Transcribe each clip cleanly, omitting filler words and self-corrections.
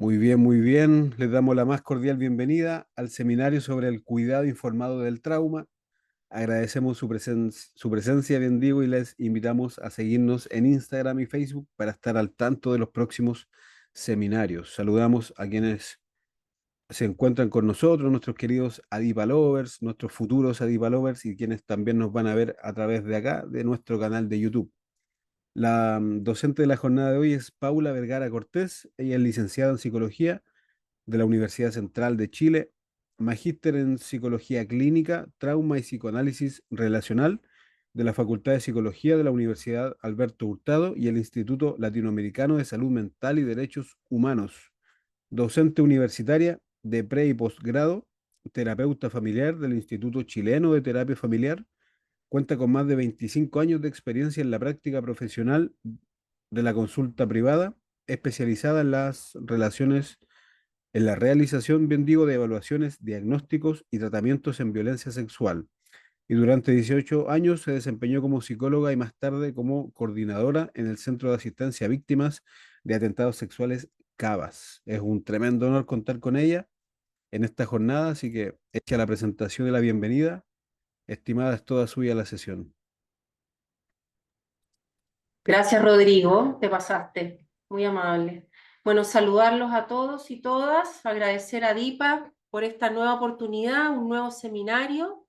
Muy bien, muy bien. Les damos la más cordial bienvenida al seminario sobre el cuidado informado del trauma. Agradecemos su presencia, bien digo, y les invitamos a seguirnos en Instagram y Facebook para estar al tanto de los próximos seminarios. Saludamos a quienes se encuentran con nosotros, nuestros queridos Adipa Lovers, nuestros futuros Adipa Lovers y quienes también nos van a ver a través de acá, de nuestro canal de YouTube. La docente de la jornada de hoy es Paula Vergara Cortés. Ella es licenciada en psicología de la Universidad Central de Chile, magíster en Psicología Clínica, Trauma y Psicoanálisis Relacional de la Facultad de Psicología de la Universidad Alberto Hurtado y el Instituto Latinoamericano de Salud Mental y Derechos Humanos, docente universitaria de pre y posgrado, terapeuta familiar del Instituto Chileno de Terapia Familiar, cuenta con más de 25 años de experiencia en la práctica profesional de la consulta privada, especializada en las relaciones en la realización, bien digo, de evaluaciones, diagnósticos y tratamientos en violencia sexual. Y durante 18 años se desempeñó como psicóloga y más tarde como coordinadora en el Centro de Asistencia a Víctimas de Atentados Sexuales CABAS. Es un tremendo honor contar con ella en esta jornada, así que hecha la presentación de la bienvenida, estimada, es toda suya la sesión. Gracias, Rodrigo, te pasaste, muy amable. Bueno, saludarlos a todos y todas, agradecer a Dipa por esta nueva oportunidad, un nuevo seminario,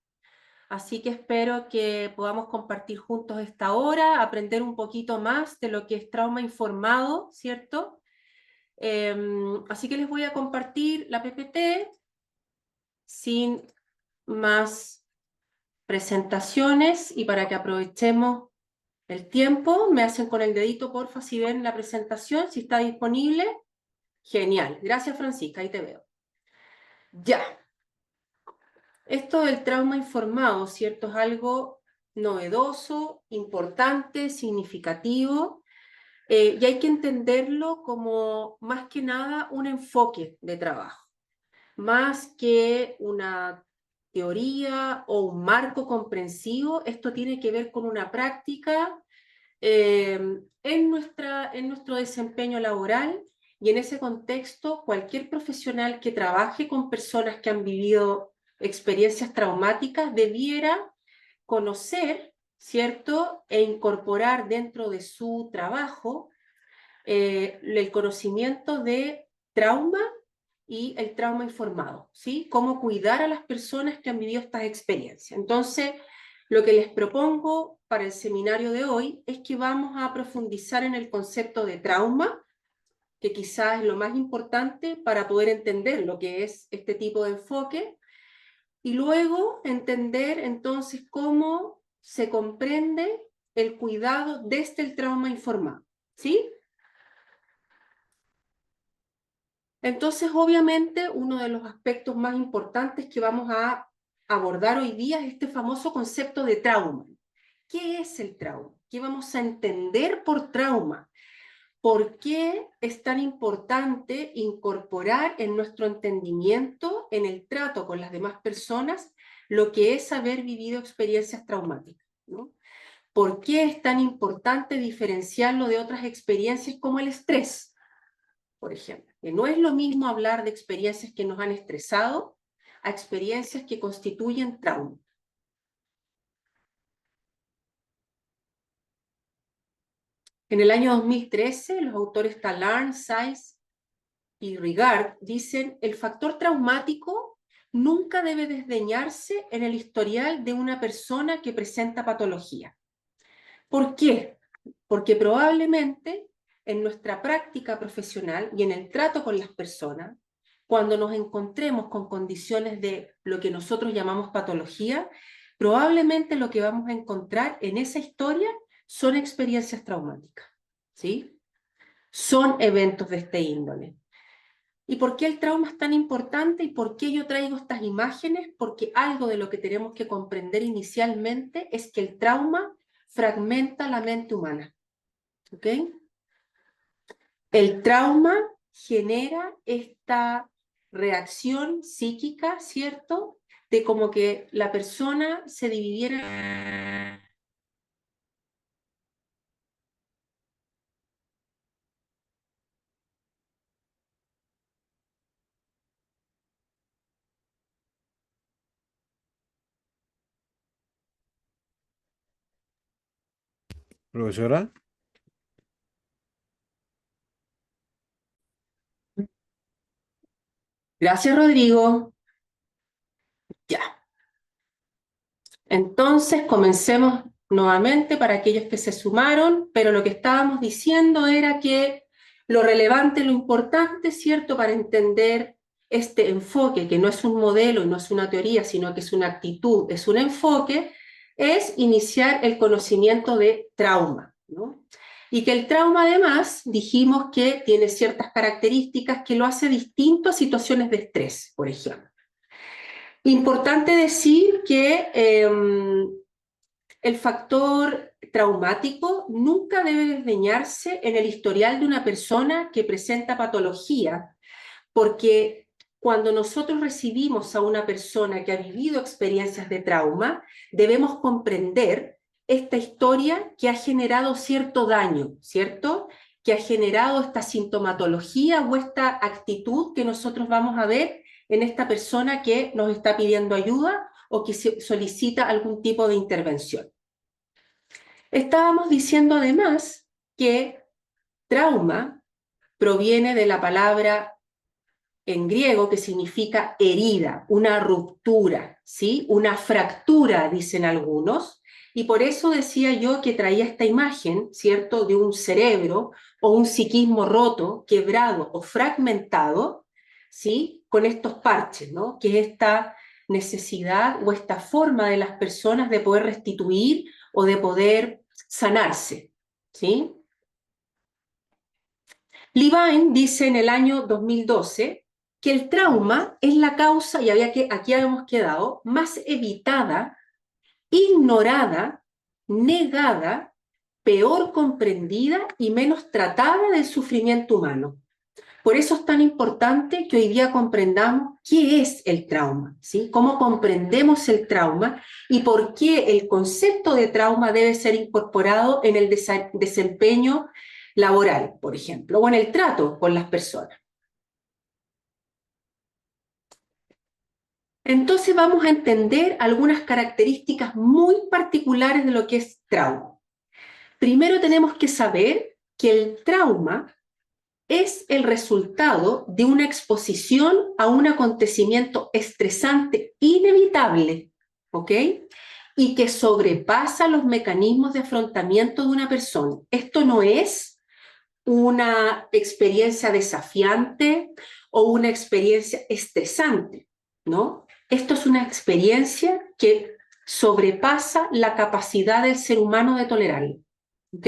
así que espero que podamos compartir juntos esta hora, aprender un poquito más de lo que es trauma informado, ¿cierto? Así que les voy a compartir la PPT sin más presentaciones y para que aprovechemos el tiempo, me hacen con el dedito, porfa, si ven la presentación, si está disponible. Genial. Gracias, Francisca, ahí te veo. Ya. Esto del trauma informado, ¿cierto? Es algo novedoso, importante, significativo, y hay que entenderlo como más que nada un enfoque de trabajo, más que una teoría o un marco comprensivo. Esto tiene que ver con una práctica en nuestro desempeño laboral, y en ese contexto cualquier profesional que trabaje con personas que han vivido experiencias traumáticas debiera conocer, ¿cierto? E incorporar dentro de su trabajo el conocimiento de trauma y el trauma informado, ¿sí? Cómo cuidar a las personas que han vivido estas experiencias. Entonces, lo que les propongo para el seminario de hoy es que vamos a profundizar en el concepto de trauma, que quizás es lo más importante para poder entender lo que es este tipo de enfoque, y luego entender entonces cómo se comprende el cuidado desde el trauma informado, ¿sí? Entonces, obviamente, uno de los aspectos más importantes que vamos a abordar hoy día es este famoso concepto de trauma. ¿Qué es el trauma? ¿Qué vamos a entender por trauma? ¿Por qué es tan importante incorporar en nuestro entendimiento, en el trato con las demás personas, lo que es haber vivido experiencias traumáticas, ¿no? ¿Por qué es tan importante diferenciarlo de otras experiencias como el estrés, por ejemplo? Que no es lo mismo hablar de experiencias que nos han estresado a experiencias que constituyen trauma. En el año 2013, los autores Talarn, Sais y Rigard dicen: el factor traumático nunca debe desdeñarse en el historial de una persona que presenta patología. ¿Por qué? Porque probablemente en nuestra práctica profesional y en el trato con las personas, cuando nos encontremos con condiciones de lo que nosotros llamamos patología, probablemente lo que vamos a encontrar en esa historia son experiencias traumáticas, ¿sí? Son eventos de este índole. ¿Y por qué el trauma es tan importante y por qué yo traigo estas imágenes? Porque algo de lo que tenemos que comprender inicialmente es que el trauma fragmenta la mente humana, ¿ok? El trauma genera esta reacción psíquica, ¿cierto? De como que la persona se dividiera. Profesora, Gracias, Rodrigo. Ya. Entonces, comencemos nuevamente para aquellos que se sumaron, pero lo que estábamos diciendo era que lo relevante, lo importante, ¿cierto?, para entender este enfoque, que no es un modelo y no es una teoría, sino que es una actitud, es un enfoque, es iniciar el conocimiento de trauma, ¿no? Y que el trauma, además, dijimos que tiene ciertas características que lo hace distinto a situaciones de estrés, por ejemplo. Importante decir que el factor traumático nunca debe desdeñarse en el historial de una persona que presenta patología, porque cuando nosotros recibimos a una persona que ha vivido experiencias de trauma, debemos comprender esta historia que ha generado cierto daño, ¿cierto? Que ha generado esta sintomatología o esta actitud que nosotros vamos a ver en esta persona que nos está pidiendo ayuda o que solicita algún tipo de intervención. Estábamos diciendo además que trauma proviene de la palabra en griego que significa herida, una ruptura, ¿sí? Una fractura, dicen algunos, y por eso decía yo que traía esta imagen, ¿cierto?, de un cerebro o un psiquismo roto, quebrado o fragmentado, ¿sí?, con estos parches, ¿no?, que es esta necesidad o esta forma de las personas de poder restituir o de poder sanarse, ¿sí? Levine dice en el año 2012 que el trauma es la causa, y aquí habíamos quedado, más evitada, ignorada, negada, peor comprendida y menos tratada del sufrimiento humano. Por eso es tan importante que hoy día comprendamos qué es el trauma, ¿sí? Cómo comprendemos el trauma y por qué el concepto de trauma debe ser incorporado en el desempeño laboral, por ejemplo, o en el trato con las personas. Entonces vamos a entender algunas características muy particulares de lo que es trauma. Primero tenemos que saber que el trauma es el resultado de una exposición a un acontecimiento estresante inevitable, ¿ok? Y que sobrepasa los mecanismos de afrontamiento de una persona. Esto no es una experiencia desafiante o una experiencia estresante, ¿no? Esto es una experiencia que sobrepasa la capacidad del ser humano de tolerarlo, ¿ok?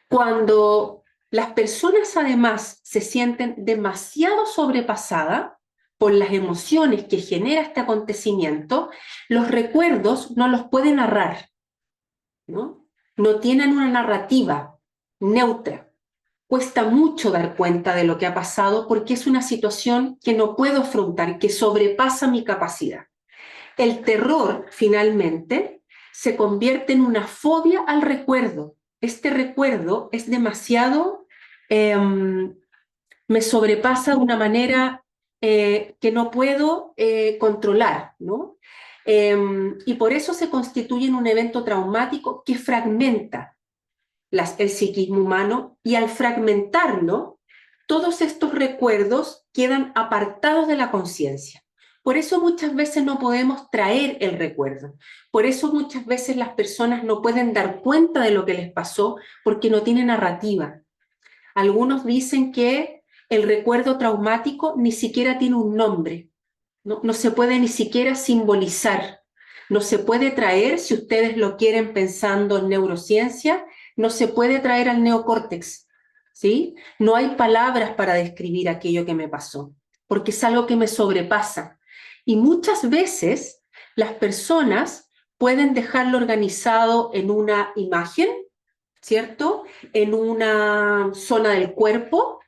Cuando las personas además se sienten demasiado sobrepasadas por las emociones que genera este acontecimiento, los recuerdos no los pueden narrar, ¿no? No tienen una narrativa neutra. Cuesta mucho dar cuenta de lo que ha pasado porque es una situación que no puedo afrontar, que sobrepasa mi capacidad. El terror, finalmente, se convierte en una fobia al recuerdo. Este recuerdo es demasiado, me sobrepasa de una manera que no puedo controlar, ¿no? Y por eso se constituye en un evento traumático que fragmenta el psiquismo humano, y al fragmentarlo, todos estos recuerdos quedan apartados de la conciencia. Por eso muchas veces no podemos traer el recuerdo. Por eso muchas veces las personas no pueden dar cuenta de lo que les pasó porque no tienen narrativa. Algunos dicen que el recuerdo traumático ni siquiera tiene un nombre, no se puede ni siquiera simbolizar, no se puede traer, si ustedes lo quieren pensando en neurociencia, no se puede traer al neocórtex, ¿sí? No hay palabras para describir aquello que me pasó, porque es algo que me sobrepasa. Y muchas veces las personas pueden dejarlo organizado en una imagen, ¿cierto? En una zona del cuerpo,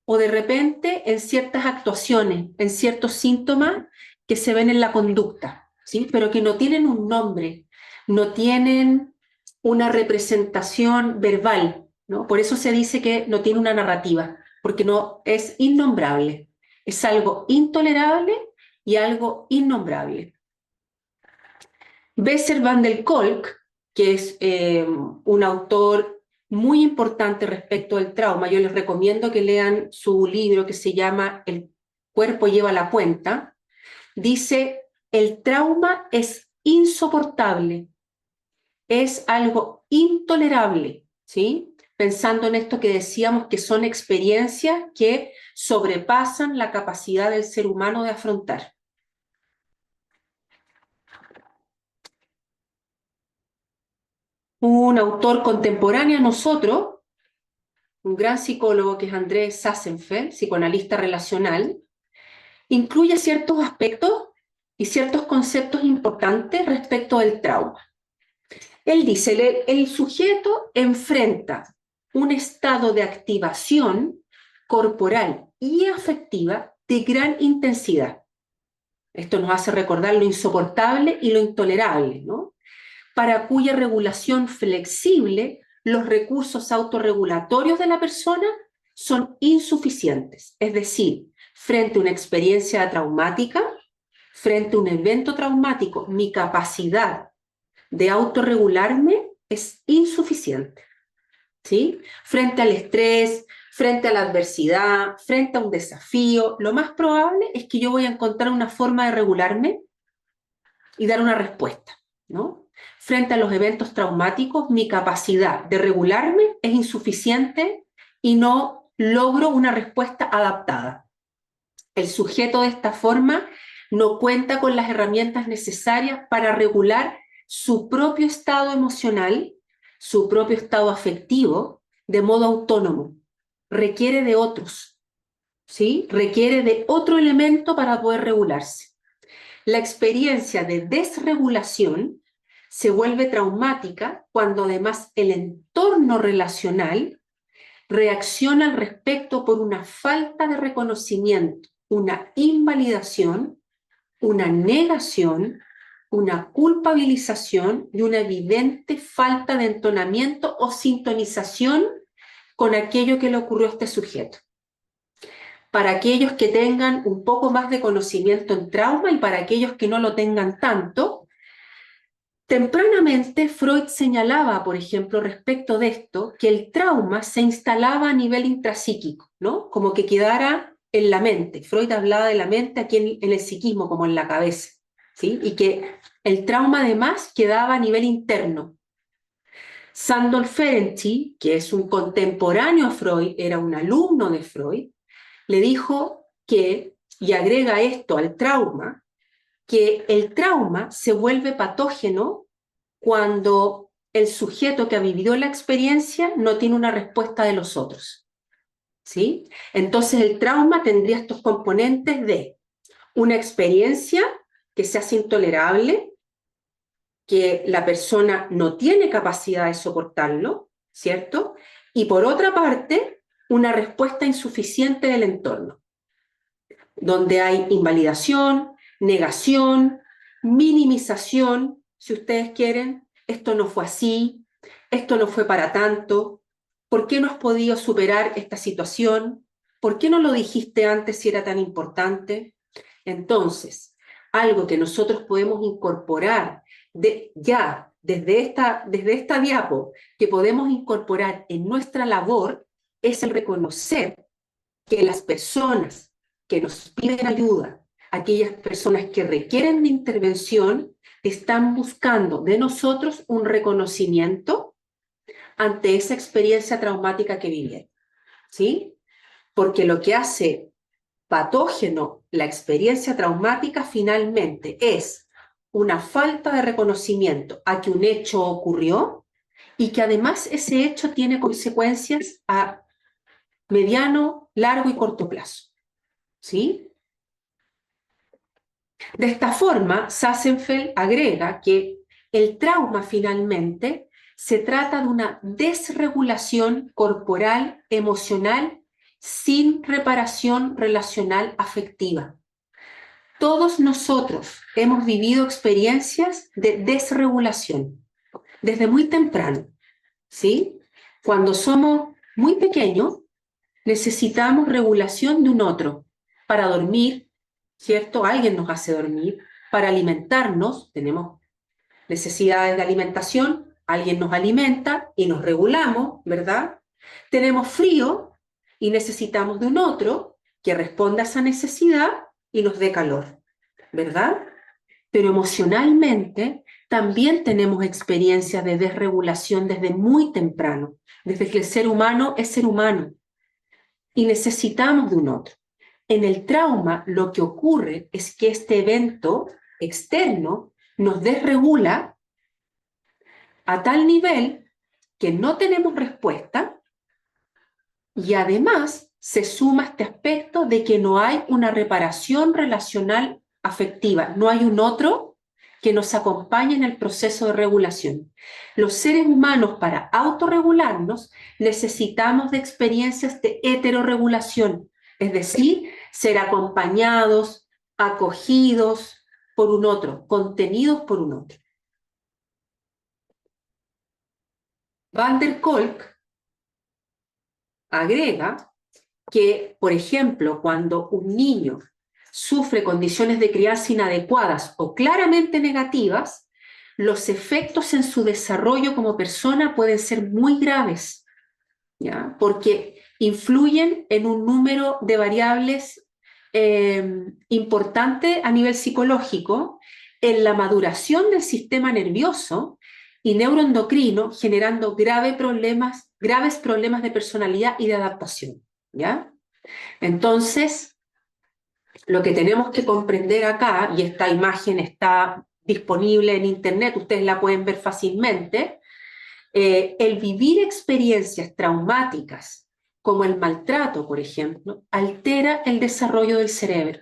o de repente en ciertas actuaciones, en ciertos síntomas que se ven en la conducta, ¿sí? Pero que no tienen un nombre, no tienen una representación verbal, ¿no? Por eso se dice que no tiene una narrativa, porque no es innombrable, es algo intolerable y algo innombrable. Bessel van der Kolk que es un autor muy importante respecto al trauma. Yo les recomiendo que lean su libro que se llama El cuerpo lleva la cuenta. Dice, el trauma es insoportable, es algo intolerable, ¿sí? Pensando en esto que decíamos que son experiencias que sobrepasan la capacidad del ser humano de afrontar. Un autor contemporáneo a nosotros, un gran psicólogo que es Andrés Sassenfeld, psicoanalista relacional, incluye ciertos aspectos y ciertos conceptos importantes respecto del trauma. Él dice, el sujeto enfrenta un estado de activación corporal y afectiva de gran intensidad. Esto nos hace recordar lo insoportable y lo intolerable, ¿no? Para cuya regulación flexible los recursos autorregulatorios de la persona son insuficientes. Es decir, frente a una experiencia traumática, frente a un evento traumático, mi capacidad de autorregularme es insuficiente, ¿sí? Frente al estrés, frente a la adversidad, frente a un desafío, lo más probable es que yo voy a encontrar una forma de regularme y dar una respuesta, ¿no? Frente a los eventos traumáticos, mi capacidad de regularme es insuficiente y no logro una respuesta adaptada. El sujeto de esta forma no cuenta con las herramientas necesarias para regular su propio estado emocional, su propio estado afectivo, de modo autónomo. Requiere de otros, ¿sí? Requiere de otro elemento para poder regularse. La experiencia de desregulación se vuelve traumática cuando además el entorno relacional reacciona al respecto por una falta de reconocimiento, una invalidación, una negación, una culpabilización y una evidente falta de entonamiento o sintonización con aquello que le ocurrió a este sujeto. Para aquellos que tengan un poco más de conocimiento en trauma y para aquellos que no lo tengan tanto, tempranamente Freud señalaba, por ejemplo, respecto de esto, que el trauma se instalaba a nivel intrapsíquico, ¿no? Como que quedara en la mente. Freud hablaba de la mente aquí en el psiquismo, como en la cabeza, ¿sí? Y que el trauma además quedaba a nivel interno. Sándor Ferenczi, que es un contemporáneo a Freud, era un alumno de Freud, le dijo que, y agrega esto al trauma, que el trauma se vuelve patógeno cuando el sujeto que ha vivido la experiencia no tiene una respuesta de los otros, ¿sí? Entonces el trauma tendría estos componentes de una experiencia que se hace intolerable, que la persona no tiene capacidad de soportarlo, ¿cierto? Y por otra parte, una respuesta insuficiente del entorno, donde hay invalidación, negación, minimización, si ustedes quieren, esto no fue así, esto no fue para tanto, ¿por qué no has podido superar esta situación? ¿Por qué no lo dijiste antes si era tan importante? Entonces, algo que nosotros podemos incorporar ya desde esta diapo, que podemos incorporar en nuestra labor, es el reconocer que las personas que nos piden ayuda, aquellas personas que requieren de intervención, están buscando de nosotros un reconocimiento ante esa experiencia traumática que vivieron, ¿sí? Porque lo que hace patógeno la experiencia traumática finalmente es una falta de reconocimiento a que un hecho ocurrió y que además ese hecho tiene consecuencias a mediano, largo y corto plazo, ¿sí? De esta forma, Sassenfeld agrega que el trauma finalmente se trata de una desregulación corporal, emocional, sin reparación relacional afectiva. Todos nosotros hemos vivido experiencias de desregulación desde muy temprano, ¿sí? Cuando somos muy pequeños, necesitamos regulación de un otro para dormir, ¿cierto? Alguien nos hace dormir, para alimentarnos, tenemos necesidades de alimentación, alguien nos alimenta y nos regulamos, ¿verdad? Tenemos frío y necesitamos de un otro que responda a esa necesidad y nos dé calor, ¿verdad? Pero emocionalmente también tenemos experiencias de desregulación desde muy temprano, desde que el ser humano es ser humano y necesitamos de un otro. En el trauma lo que ocurre es que este evento externo nos desregula a tal nivel que no tenemos respuesta y además se suma este aspecto de que no hay una reparación relacional afectiva, no hay un otro que nos acompañe en el proceso de regulación. Los seres humanos, para autorregularnos, necesitamos de experiencias de heterorregulación, es decir, ser acompañados, acogidos por un otro, contenidos por un otro. Van der Kolk agrega que, por ejemplo, cuando un niño sufre condiciones de crianza inadecuadas o claramente negativas, los efectos en su desarrollo como persona pueden ser muy graves, ¿ya? Porque influyen en un número de variables importante a nivel psicológico, en la maduración del sistema nervioso y neuroendocrino, generando graves problemas de personalidad y de adaptación, ¿ya? Entonces, lo que tenemos que comprender acá, y esta imagen está disponible en internet, ustedes la pueden ver fácilmente, el vivir experiencias traumáticas, como el maltrato, por ejemplo, altera el desarrollo del cerebro.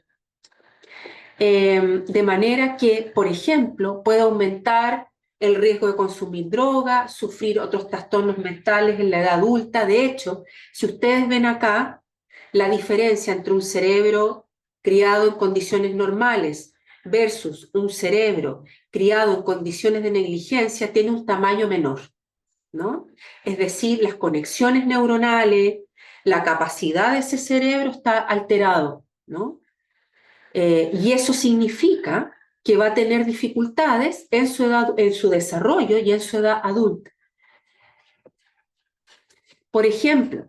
De manera que, por ejemplo, puede aumentar el riesgo de consumir droga, sufrir otros trastornos mentales en la edad adulta. De hecho, si ustedes ven acá, la diferencia entre un cerebro criado en condiciones normales versus un cerebro criado en condiciones de negligencia tiene un tamaño menor, ¿no? Es decir, las conexiones neuronales, la capacidad de ese cerebro está alterado, ¿no? Y eso significa que va a tener dificultades en su desarrollo y en su edad adulta. Por ejemplo,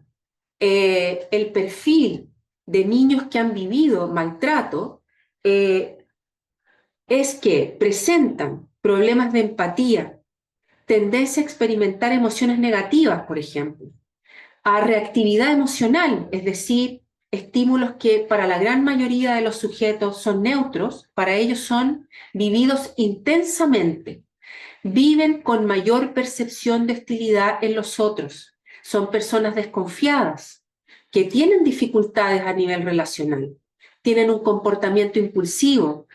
el perfil de niños que han vivido maltrato es que presentan problemas de empatía, tendencia a experimentar emociones negativas, por ejemplo, a reactividad emocional, es decir, estímulos que para la gran mayoría de los sujetos son neutros, para ellos son vividos intensamente, viven con mayor percepción de hostilidad en los otros, son personas desconfiadas, que tienen dificultades a nivel relacional, tienen un comportamiento impulsivo,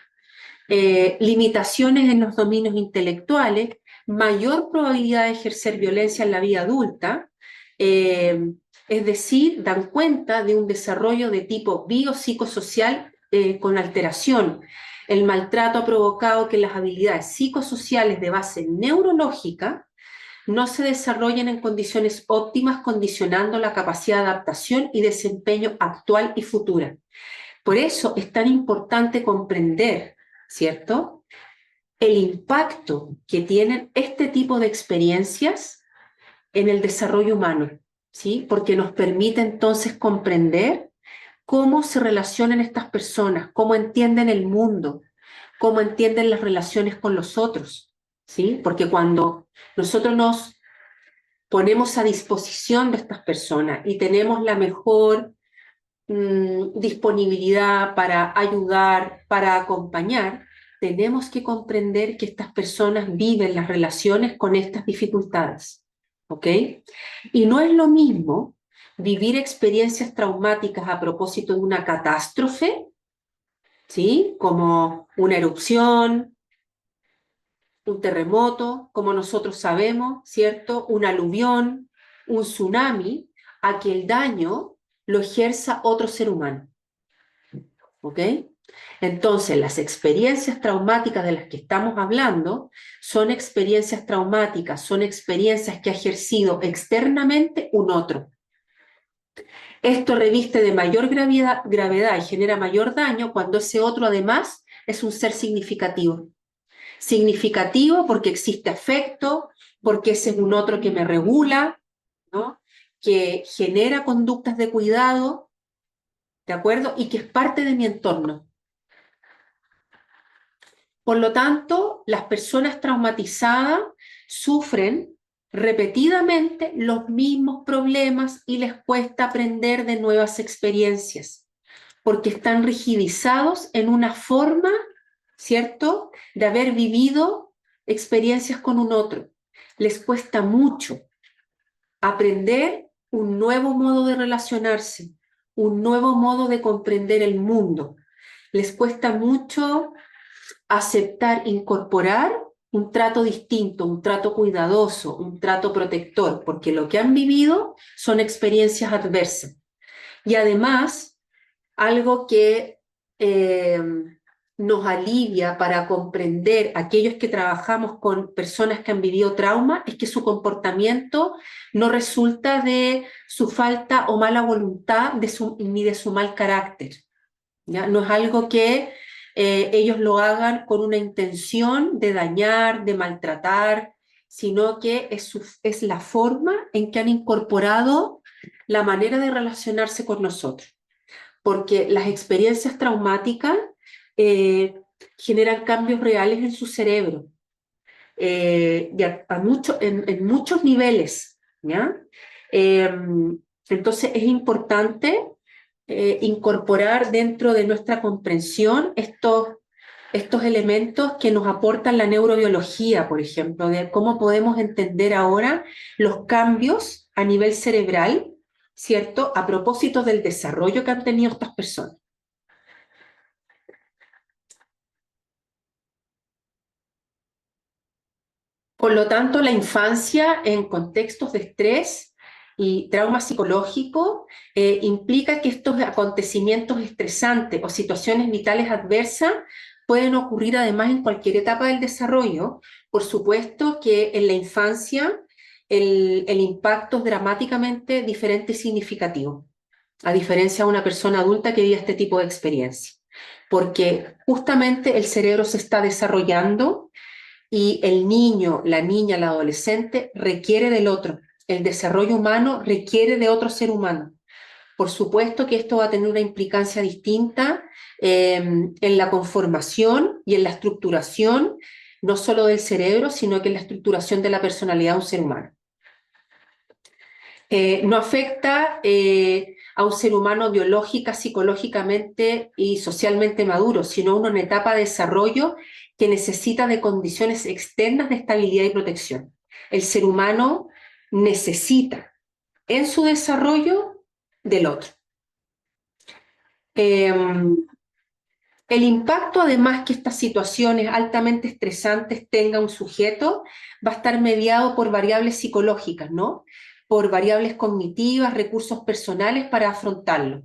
limitaciones en los dominios intelectuales, mayor probabilidad de ejercer violencia en la vida adulta, es decir, dan cuenta de un desarrollo de tipo biopsicosocial con alteración. El maltrato ha provocado que las habilidades psicosociales de base neurológica no se desarrollen en condiciones óptimas, condicionando la capacidad de adaptación y desempeño actual y futura. Por eso es tan importante comprender, ¿cierto?, el impacto que tienen este tipo de experiencias en el desarrollo humano, ¿sí? Porque nos permite entonces comprender cómo se relacionan estas personas, cómo entienden el mundo, cómo entienden las relaciones con los otros, ¿sí? Porque cuando nosotros nos ponemos a disposición de estas personas y tenemos la mejor disponibilidad para ayudar, para acompañar, tenemos que comprender que estas personas viven las relaciones con estas dificultades, ¿ok? Y no es lo mismo vivir experiencias traumáticas a propósito de una catástrofe, ¿sí? Como una erupción, un terremoto, como nosotros sabemos, ¿cierto? Un aluvión, un tsunami, a que el daño lo ejerza otro ser humano. ¿Ok? Entonces, las experiencias traumáticas de las que estamos hablando son experiencias traumáticas, son experiencias que ha ejercido externamente un otro. Esto reviste de mayor gravedad y genera mayor daño cuando ese otro además es un ser significativo. Significativo porque existe afecto, porque ese es un otro que me regula, ¿no? Que genera conductas de cuidado, ¿de acuerdo? Y que es parte de mi entorno. Por lo tanto, las personas traumatizadas sufren repetidamente los mismos problemas y les cuesta aprender de nuevas experiencias, porque están rigidizados en una forma, ¿cierto?, de haber vivido experiencias con un otro. Les cuesta mucho aprender un nuevo modo de relacionarse, un nuevo modo de comprender el mundo. Les cuesta mucho aceptar, incorporar un trato distinto, un trato cuidadoso, un trato protector, porque lo que han vivido son experiencias adversas. Y además, algo que nos alivia para comprender a aquellos que trabajamos con personas que han vivido trauma es que su comportamiento no resulta de su falta o mala voluntad ni de su mal carácter, ¿ya? No es algo que ellos lo hagan con una intención de dañar, de maltratar, sino que es la forma en que han incorporado la manera de relacionarse con nosotros. Porque las experiencias traumáticas eh, generan cambios reales en su cerebro, en muchos niveles, ¿ya? Eh, entonces es importante incorporar dentro de nuestra comprensión estos elementos que nos aportan la neurobiología, por ejemplo, de cómo podemos entender ahora los cambios a nivel cerebral, ¿cierto?, a propósito del desarrollo que han tenido estas personas. Por lo tanto, la infancia en contextos de estrés y trauma psicológico implica que estos acontecimientos estresantes o situaciones vitales adversas pueden ocurrir además en cualquier etapa del desarrollo. Por supuesto que en la infancia el impacto es dramáticamente diferente y significativo, a diferencia de una persona adulta que vive este tipo de experiencia, porque justamente el cerebro se está desarrollando y el niño, la niña, el adolescente requiere del otro. El desarrollo humano requiere de otro ser humano. Por supuesto que esto va a tener una implicancia distinta en la conformación y en la estructuración, no solo del cerebro, sino que en la estructuración de la personalidad de un ser humano. No afecta a un ser humano biológica, psicológicamente y socialmente maduro, sino uno en etapa de desarrollo que necesita de condiciones externas de estabilidad y protección. El ser humano necesita en su desarrollo del otro. El impacto, además, que estas situaciones altamente estresantes tenga un sujeto va a estar mediado por variables psicológicas, ¿no? Por variables cognitivas, recursos personales para afrontarlo.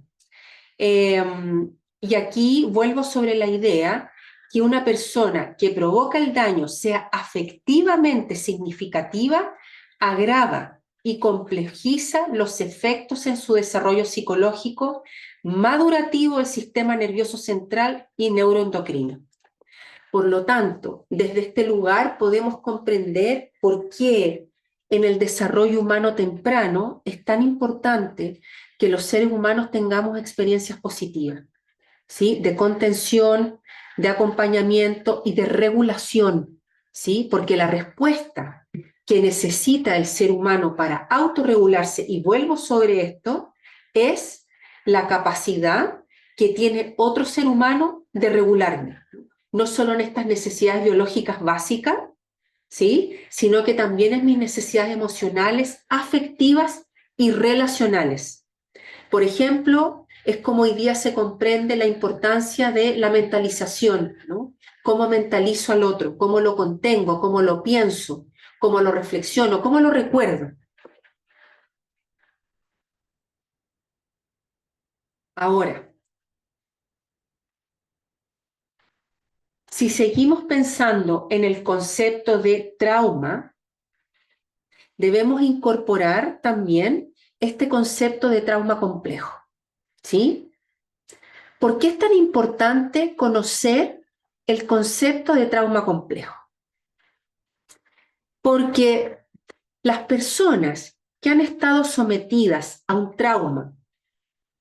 Y aquí vuelvo sobre la idea que una persona que provoca el daño sea afectivamente significativa, agrava y complejiza los efectos en su desarrollo psicológico, madurativo del sistema nervioso central y neuroendocrino. Por lo tanto, desde este lugar podemos comprender por qué en el desarrollo humano temprano es tan importante que los seres humanos tengamos experiencias positivas, ¿sí?, de contención, de acompañamiento y de regulación, ¿sí?, porque la respuesta que necesita el ser humano para autorregularse, y vuelvo sobre esto, es la capacidad que tiene otro ser humano de regularme, no solo en estas necesidades biológicas básicas, ¿sí?, sino que también en mis necesidades emocionales, afectivas y relacionales. Por ejemplo, es como hoy día se comprende la importancia de la mentalización, ¿no? Cómo mentalizo al otro, cómo lo contengo, cómo lo pienso, cómo lo reflexiono, cómo lo recuerdo. Ahora, si seguimos pensando en el concepto de trauma, debemos incorporar también este concepto de trauma complejo, ¿sí? ¿Por qué es tan importante conocer el concepto de trauma complejo? Porque las personas que han estado sometidas a un trauma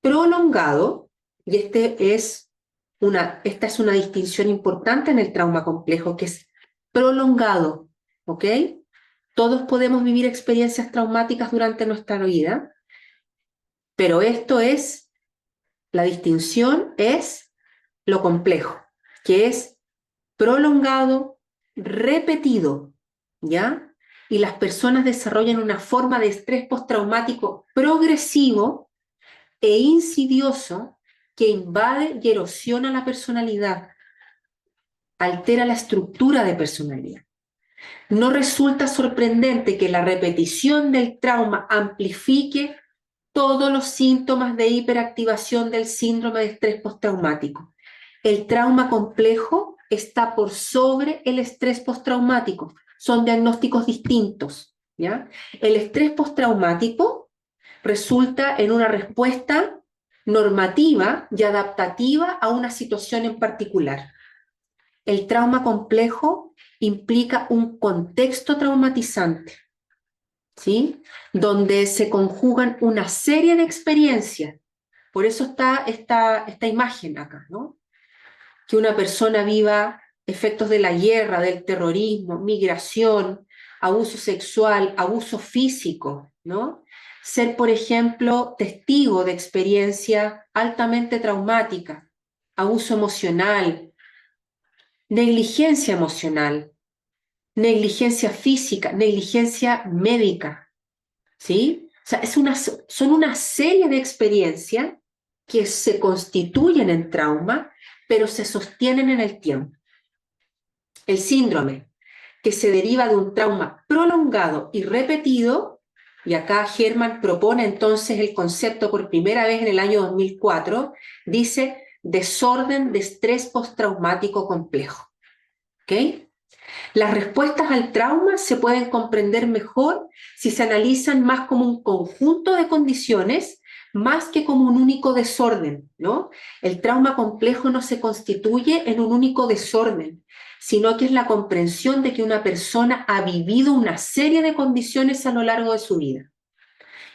prolongado, y esta es una distinción importante en el trauma complejo, que es prolongado, ¿ok? Todos podemos vivir experiencias traumáticas durante nuestra vida, pero la distinción es lo complejo, que es prolongado, repetido, ¿ya? Y las personas desarrollan una forma de estrés postraumático progresivo e insidioso que invade y erosiona la personalidad, altera la estructura de personalidad. No resulta sorprendente que la repetición del trauma amplifique todos los síntomas de hiperactivación del síndrome de estrés postraumático. El trauma complejo está por sobre el estrés postraumático. Son diagnósticos distintos, ¿ya? El estrés postraumático resulta en una respuesta normativa y adaptativa a una situación en particular. El trauma complejo implica un contexto traumatizante, ¿sí? Donde se conjugan una serie de experiencias. Por eso está esta imagen acá, ¿no? Que una persona viva efectos de la guerra, del terrorismo, migración, abuso sexual, abuso físico, ¿no? Ser, por ejemplo, testigo de experiencia altamente traumática, abuso emocional, negligencia emocional, negligencia física, negligencia médica, ¿sí? O sea, son una serie de experiencias que se constituyen en trauma, pero se sostienen en el tiempo. El síndrome, que se deriva de un trauma prolongado y repetido, y acá Herman propone entonces el concepto por primera vez en el año 2004, dice desorden de estrés postraumático complejo. ¿Ok? Las respuestas al trauma se pueden comprender mejor si se analizan más como un conjunto de condiciones más que como un único desorden, ¿no? El trauma complejo no se constituye en un único desorden, sino que es la comprensión de que una persona ha vivido una serie de condiciones a lo largo de su vida.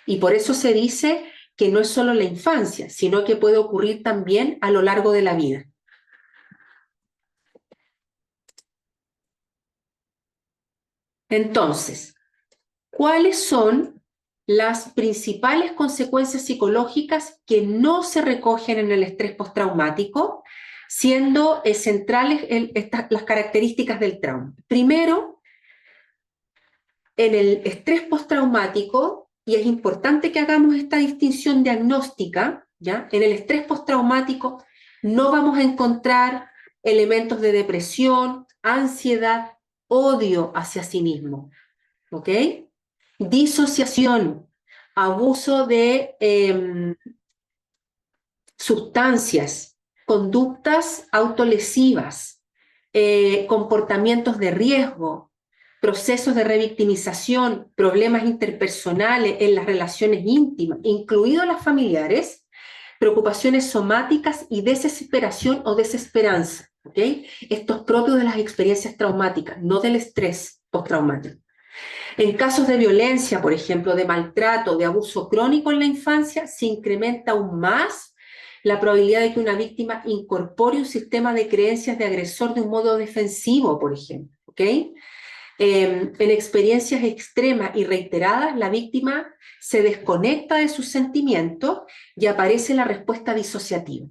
Y por eso se dice que no es solo la infancia, sino que puede ocurrir también a lo largo de la vida. Entonces, ¿cuáles son las principales consecuencias psicológicas que no se recogen en el estrés postraumático, siendo centrales las características del trauma? Primero, en el estrés postraumático, y es importante que hagamos esta distinción diagnóstica, ¿ya? En el estrés postraumático no vamos a encontrar elementos de depresión, ansiedad, odio hacia sí mismo, ¿ok? Disociación, abuso de sustancias, conductas autolesivas, comportamientos de riesgo, procesos de revictimización, problemas interpersonales en las relaciones íntimas, incluidos las familiares, preocupaciones somáticas y desesperación o desesperanza. ¿Okay? Esto es propio de las experiencias traumáticas, no del estrés postraumático. En casos de violencia, por ejemplo, de maltrato, de abuso crónico en la infancia, se incrementa aún más la probabilidad de que una víctima incorpore un sistema de creencias de agresor de un modo defensivo, por ejemplo. ¿Okay? En experiencias extremas y reiteradas, la víctima se desconecta de sus sentimientos y aparece la respuesta disociativa,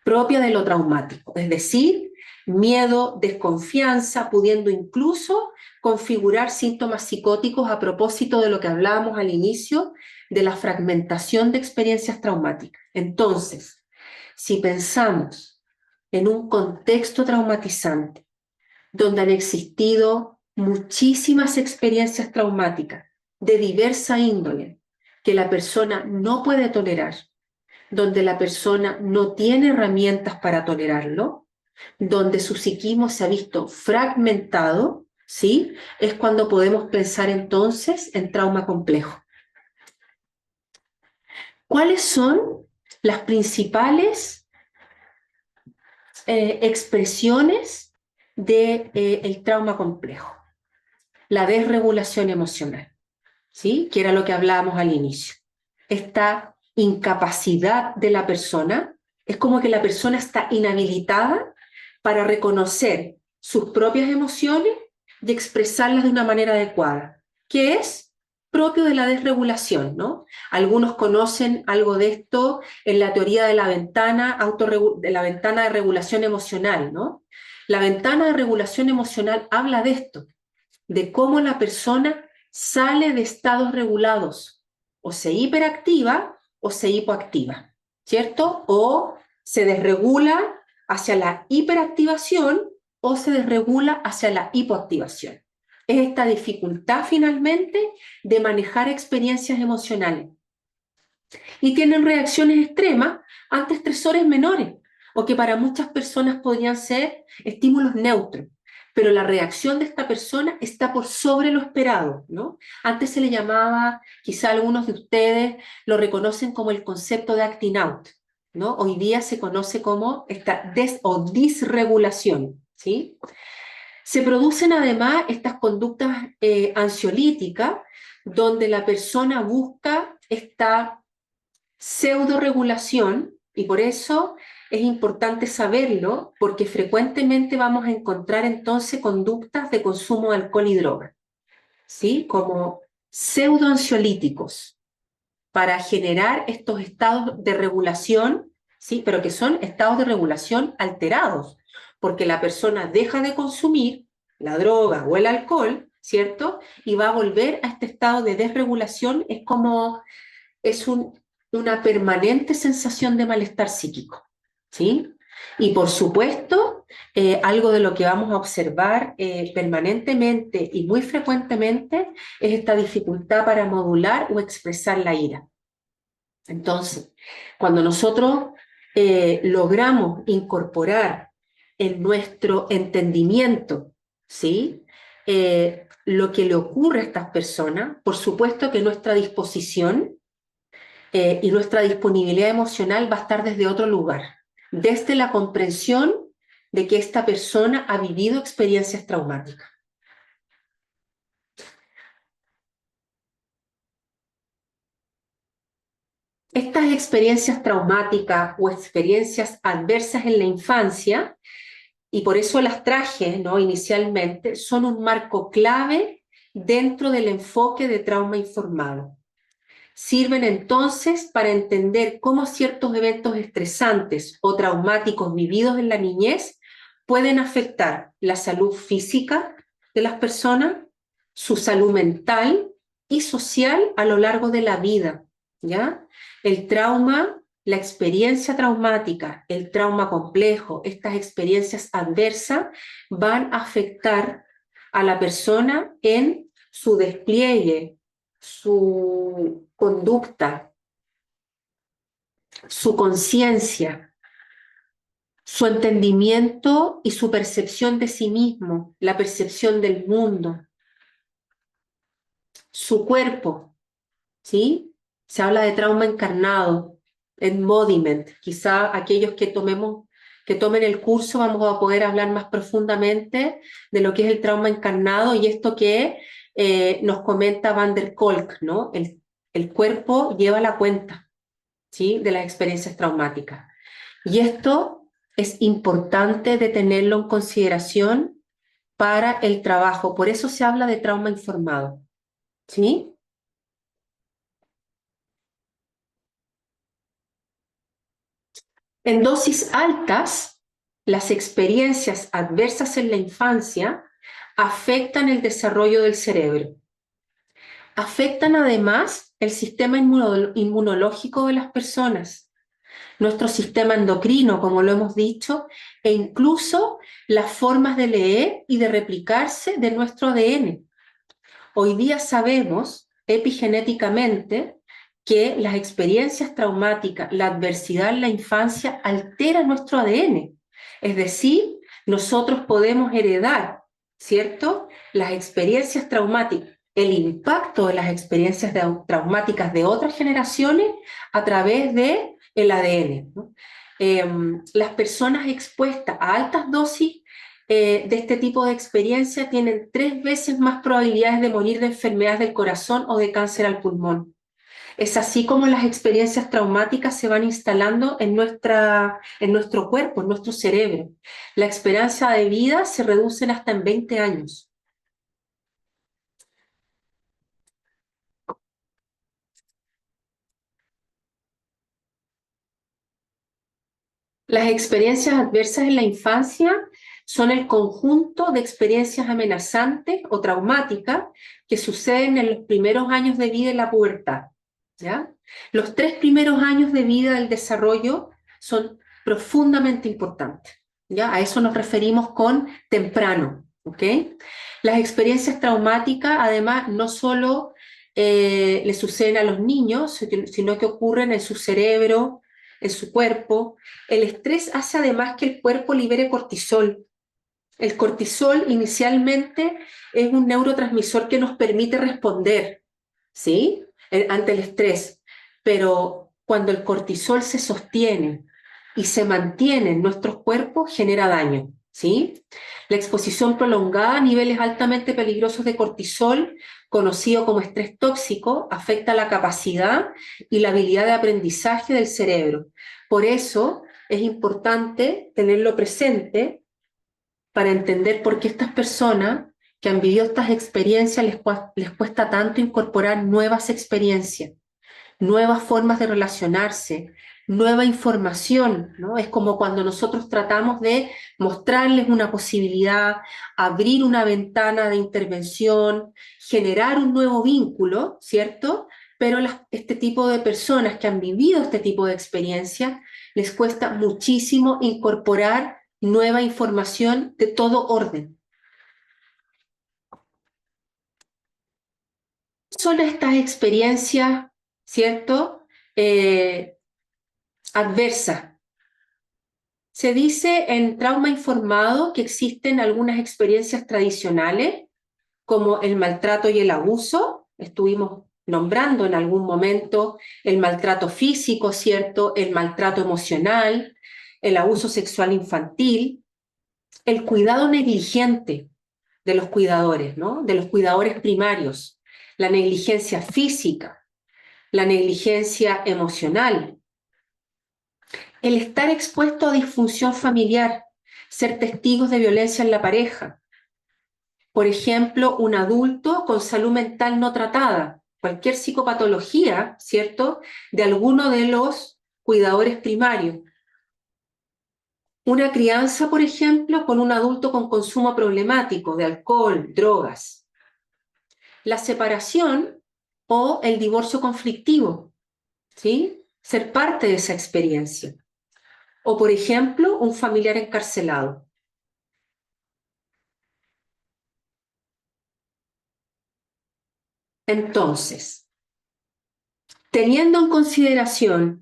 propia de lo traumático, es decir, miedo, desconfianza, pudiendo incluso configurar síntomas psicóticos a propósito de lo que hablábamos al inicio de la fragmentación de experiencias traumáticas. Entonces, si pensamos en un contexto traumatizante donde han existido muchísimas experiencias traumáticas de diversa índole que la persona no puede tolerar, donde la persona no tiene herramientas para tolerarlo, donde su psiquismo se ha visto fragmentado, ¿sí? Es cuando podemos pensar entonces en trauma complejo. ¿Cuáles son las principales expresiones del trauma complejo? la desregulación emocional, ¿sí? Que era lo que hablábamos al inicio. Esta incapacidad de la persona, es como que la persona está inhabilitada para reconocer sus propias emociones y expresarlas de una manera adecuada, que es propio de la desregulación, ¿no? Algunos conocen algo de esto en la teoría de la ventana, de la ventana de regulación emocional, ¿no? La ventana de regulación emocional habla de esto, de cómo la persona sale de estados regulados, o se hiperactiva o se hipoactiva, ¿cierto? O se desregula hacia la hiperactivación o se desregula hacia la hipoactivación. Es esta dificultad finalmente de manejar experiencias emocionales. Y tienen reacciones extremas ante estresores menores, o que para muchas personas podrían ser estímulos neutros, pero la reacción de esta persona está por sobre lo esperado, ¿no? Antes se le llamaba, quizá algunos de ustedes lo reconocen como el concepto de acting out, ¿no? Hoy día se conoce como esta disregulación, ¿sí? Se producen además estas conductas ansiolíticas, donde la persona busca esta pseudo-regulación, y por eso es importante saberlo, porque frecuentemente vamos a encontrar entonces conductas de consumo de alcohol y droga, ¿sí? Como pseudo-ansiolíticos, para generar estos estados de regulación, ¿sí? Pero que son estados de regulación alterados, porque la persona deja de consumir la droga o el alcohol, ¿cierto? Y va a volver a este estado de desregulación, es como es una permanente sensación de malestar psíquico, ¿sí? Y por supuesto, algo de lo que vamos a observar permanentemente y muy frecuentemente es esta dificultad para modular o expresar la ira. Entonces, cuando nosotros logramos incorporar en nuestro entendimiento, ¿sí? Lo que le ocurre a estas personas, por supuesto que nuestra disposición y nuestra disponibilidad emocional va a estar desde otro lugar, desde la comprensión de que esta persona ha vivido experiencias traumáticas. Estas experiencias traumáticas o experiencias adversas en la infancia, y por eso las traje, ¿no? Inicialmente, son un marco clave dentro del enfoque de trauma informado. Sirven entonces para entender cómo ciertos eventos estresantes o traumáticos vividos en la niñez pueden afectar la salud física de las personas, su salud mental y social a lo largo de la vida, ¿ya? El trauma, la experiencia traumática, el trauma complejo, estas experiencias adversas van a afectar a la persona en su despliegue, su conducta, su conciencia, su entendimiento y su percepción de sí mismo, la percepción del mundo, su cuerpo, ¿sí? Se habla de trauma encarnado, embodiment. Quizá aquellos que tomen el curso vamos a poder hablar más profundamente de lo que es el trauma encarnado y esto que nos comenta Van der Kolk, ¿no? El cuerpo lleva la cuenta, ¿sí? De las experiencias traumáticas. Y esto es importante de tenerlo en consideración para el trabajo. Por eso se habla de trauma informado, ¿sí? En dosis altas, las experiencias adversas en la infancia afectan el desarrollo del cerebro. Afectan además el sistema inmunológico de las personas, nuestro sistema endocrino, como lo hemos dicho, e incluso las formas de leer y de replicarse de nuestro ADN. Hoy día sabemos epigenéticamente que las experiencias traumáticas, la adversidad en la infancia altera nuestro ADN. Es decir, nosotros podemos heredar, ¿cierto? Las experiencias traumáticas, el impacto de las experiencias traumáticas de otras generaciones a través del ADN, ¿no? Las personas expuestas a altas dosis de este tipo de experiencia tienen 3 veces más probabilidades de morir de enfermedades del corazón o de cáncer al pulmón. Es así como las experiencias traumáticas se van instalando en nuestro cuerpo, en nuestro cerebro. La esperanza de vida se reduce hasta en 20 años. Las experiencias adversas en la infancia son el conjunto de experiencias amenazantes o traumáticas que suceden en los primeros años de vida en la pubertad, ¿ya? Los 3 primeros años de vida del desarrollo son profundamente importantes, ¿ya? A eso nos referimos con temprano, ¿ok? Las experiencias traumáticas, además, no solo le suceden a los niños, sino que ocurren en su cerebro, en su cuerpo. El estrés hace además que el cuerpo libere cortisol. El cortisol inicialmente es un neurotransmisor que nos permite responder, ¿sí? Ante el estrés. Pero cuando el cortisol se sostiene y se mantiene en nuestros cuerpos, genera daño, ¿sí? La exposición prolongada a niveles altamente peligrosos de cortisol, conocido como estrés tóxico, afecta la capacidad y la habilidad de aprendizaje del cerebro. Por eso es importante tenerlo presente para entender por qué estas personas que han vivido estas experiencias les cuesta tanto incorporar nuevas experiencias, nuevas formas de relacionarse, nueva información, ¿no? Es como cuando nosotros tratamos de mostrarles una posibilidad, abrir una ventana de intervención, generar un nuevo vínculo, ¿cierto? Pero este tipo de personas que han vivido este tipo de experiencia les cuesta muchísimo incorporar nueva información de todo orden. Son estas experiencias, ¿cierto? Adversas. Se dice en trauma informado que existen algunas experiencias tradicionales, como el maltrato y el abuso. Estuvimos nombrando en algún momento el maltrato físico, ¿cierto? El maltrato emocional, el abuso sexual infantil, el cuidado negligente de los cuidadores, ¿no? De los cuidadores primarios, la negligencia física, la negligencia emocional, el estar expuesto a disfunción familiar, ser testigos de violencia en la pareja. Por ejemplo, un adulto con salud mental no tratada, cualquier psicopatología, ¿cierto?, de alguno de los cuidadores primarios. Una crianza, por ejemplo, con un adulto con consumo problemático de alcohol, drogas. La separación o el divorcio conflictivo, ¿sí? Ser parte de esa experiencia. O, por ejemplo, un familiar encarcelado. Entonces, teniendo en consideración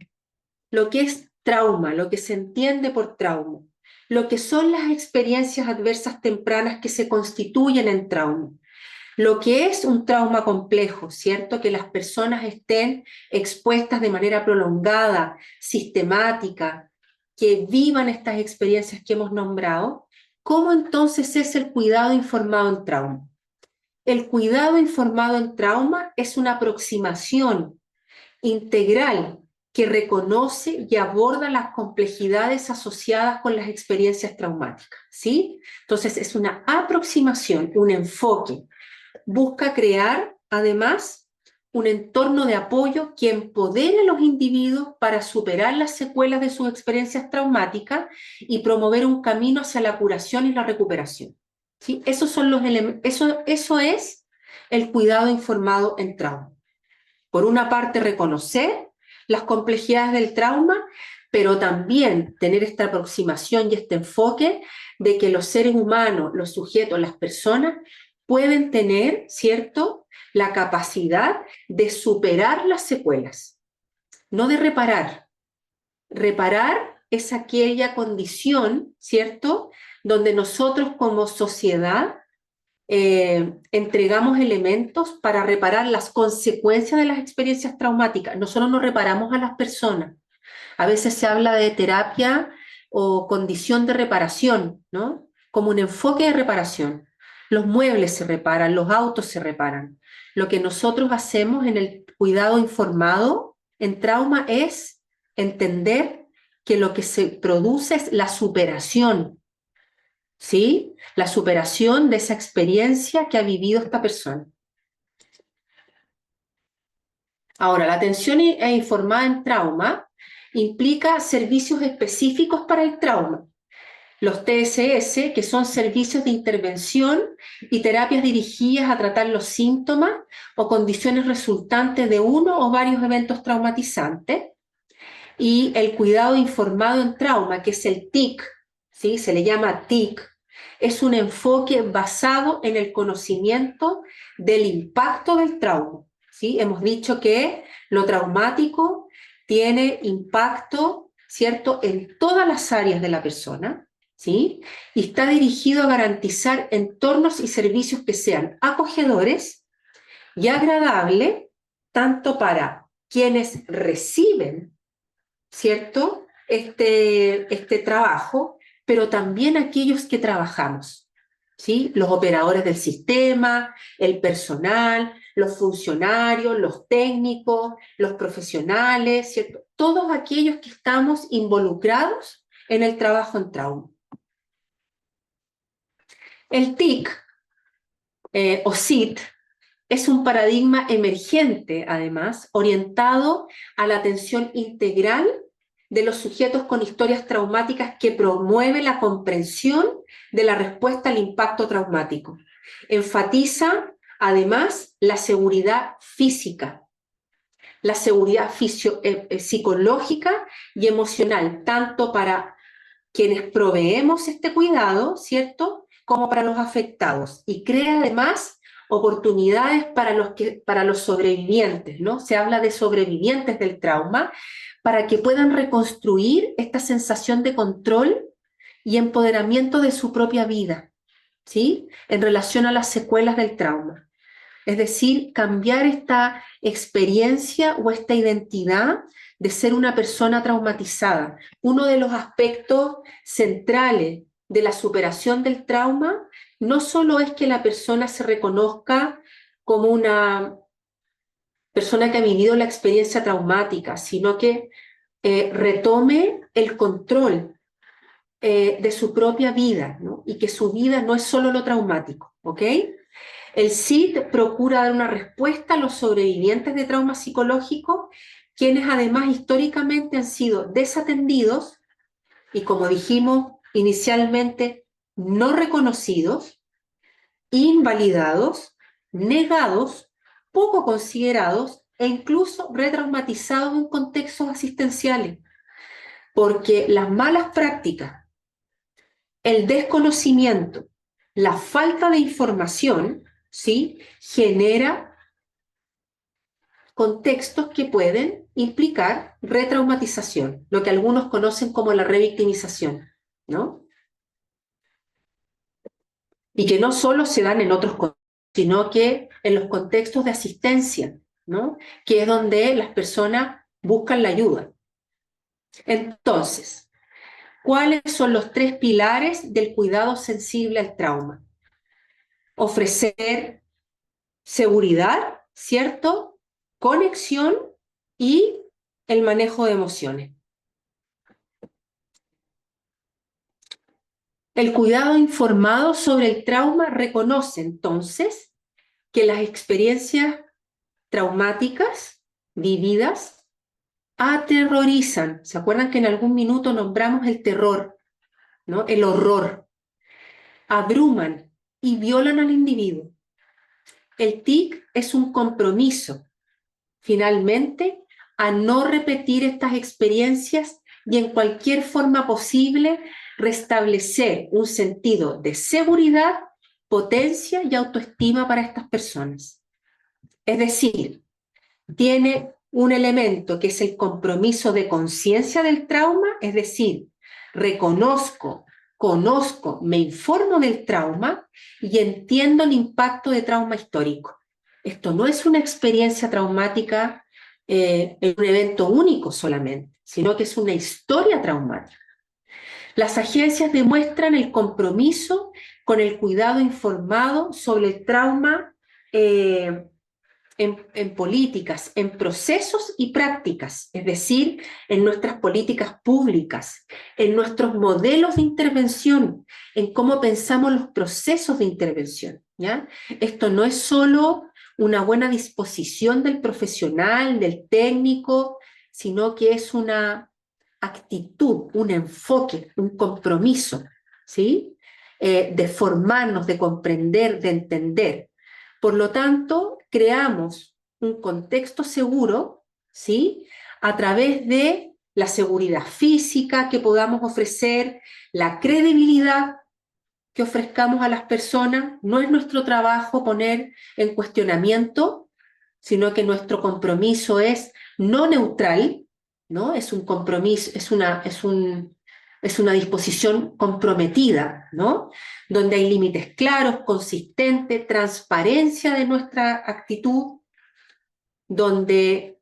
lo que es trauma, lo que se entiende por trauma, lo que son las experiencias adversas tempranas que se constituyen en trauma, lo que es un trauma complejo, ¿cierto? Que las personas estén expuestas de manera prolongada, sistemática, que vivan estas experiencias que hemos nombrado. ¿Cómo entonces es el cuidado informado en trauma? El cuidado informado en trauma es una aproximación integral que reconoce y aborda las complejidades asociadas con las experiencias traumáticas, ¿sí? Entonces es una aproximación, un enfoque. Busca crear, además, un entorno de apoyo que empodere a los individuos para superar las secuelas de sus experiencias traumáticas y promover un camino hacia la curación y la recuperación. ¿Sí? Esos son los eso es el cuidado informado en trauma. Por una parte, reconocer las complejidades del trauma, pero también tener esta aproximación y este enfoque de que los seres humanos, los sujetos, las personas, pueden tener, ¿cierto?, la capacidad de superar las secuelas, no de reparar. Reparar es aquella condición, ¿cierto?, donde nosotros como sociedad entregamos elementos para reparar las consecuencias de las experiencias traumáticas. Nosotros no reparamos a las personas. A veces se habla de terapia o condición de reparación, ¿no? como un enfoque de reparación. Los muebles se reparan, los autos se reparan. Lo que nosotros hacemos en el cuidado informado en trauma es entender que lo que se produce es la superación, ¿sí? La superación de esa experiencia que ha vivido esta persona. Ahora, la atención informada en trauma implica servicios específicos para el trauma. Los TSS, que son servicios de intervención y terapias dirigidas a tratar los síntomas o condiciones resultantes de uno o varios eventos traumatizantes. Y el cuidado informado en trauma, que es el TIC, ¿sí? Se le llama TIC, es un enfoque basado en el conocimiento del impacto del trauma, ¿sí? Hemos dicho que lo traumático tiene impacto, ¿cierto?, en todas las áreas de la persona, ¿sí? Y está dirigido a garantizar entornos y servicios que sean acogedores y agradables, tanto para quienes reciben, ¿cierto?, este trabajo, pero también aquellos que trabajamos, ¿sí? Los operadores del sistema, el personal, los funcionarios, los técnicos, los profesionales, ¿cierto? Todos aquellos que estamos involucrados en el trabajo en trauma. El TIC o SIT es un paradigma emergente, además, orientado a la atención integral de los sujetos con historias traumáticas, que promueve la comprensión de la respuesta al impacto traumático. Enfatiza, además, la seguridad física, la seguridad psicológica y emocional, tanto para quienes proveemos este cuidado, ¿cierto?, como para los afectados, y crea además oportunidades para los sobrevivientes, ¿no? Se habla de sobrevivientes del trauma, para que puedan reconstruir esta sensación de control y empoderamiento de su propia vida, ¿sí?, en relación a las secuelas del trauma. Es decir, cambiar esta experiencia o esta identidad de ser una persona traumatizada. Uno de los aspectos centrales de la superación del trauma no solo es que la persona se reconozca como una persona que ha vivido la experiencia traumática, sino que retome el control de su propia vida, ¿no? Y que su vida no es solo lo traumático, ¿ok? El SID procura dar una respuesta a los sobrevivientes de trauma psicológico, quienes además históricamente han sido desatendidos y, como dijimos inicialmente, no reconocidos, invalidados, negados, poco considerados e incluso retraumatizados en contextos asistenciales, porque las malas prácticas, el desconocimiento, la falta de información, ¿sí?, genera contextos que pueden implicar retraumatización, lo que algunos conocen como la revictimización, ¿no? Y que no solo se dan en otros contextos, sino que en los contextos de asistencia, ¿no?, que es donde las personas buscan la ayuda. Entonces, ¿cuáles son los 3 pilares del cuidado sensible al trauma? Ofrecer seguridad, ¿cierto?, conexión y el manejo de emociones. El cuidado informado sobre el trauma reconoce entonces que las experiencias traumáticas vividas aterrorizan. ¿Se acuerdan que en algún minuto nombramos el terror, ¿no?, el horror? Abruman y violan al individuo. El TIC es un compromiso, finalmente, a no repetir estas experiencias y en cualquier forma posible restablecer un sentido de seguridad, potencia y autoestima para estas personas. Es decir, tiene un elemento que es el compromiso de conciencia del trauma, es decir, reconozco, conozco, me informo del trauma y entiendo el impacto de trauma histórico. Esto no es una experiencia traumática, un evento único solamente, sino que es una historia traumática. Las agencias demuestran el compromiso con el cuidado informado sobre el trauma en políticas, en procesos y prácticas, es decir, en nuestras políticas públicas, en nuestros modelos de intervención, en cómo pensamos los procesos de intervención, ¿ya? Esto no es solo una buena disposición del profesional, del técnico, sino que es una actitud, un enfoque, un compromiso, ¿sí? De formarnos, de comprender, de entender. Por lo tanto, creamos un contexto seguro, ¿sí? A través de la seguridad física que podamos ofrecer, la credibilidad que ofrezcamos a las personas. No es nuestro trabajo poner en cuestionamiento, sino que nuestro compromiso es no neutral, ¿no? Es un compromiso, es una disposición comprometida, ¿no? Donde hay límites claros, consistentes, transparencia de nuestra actitud, donde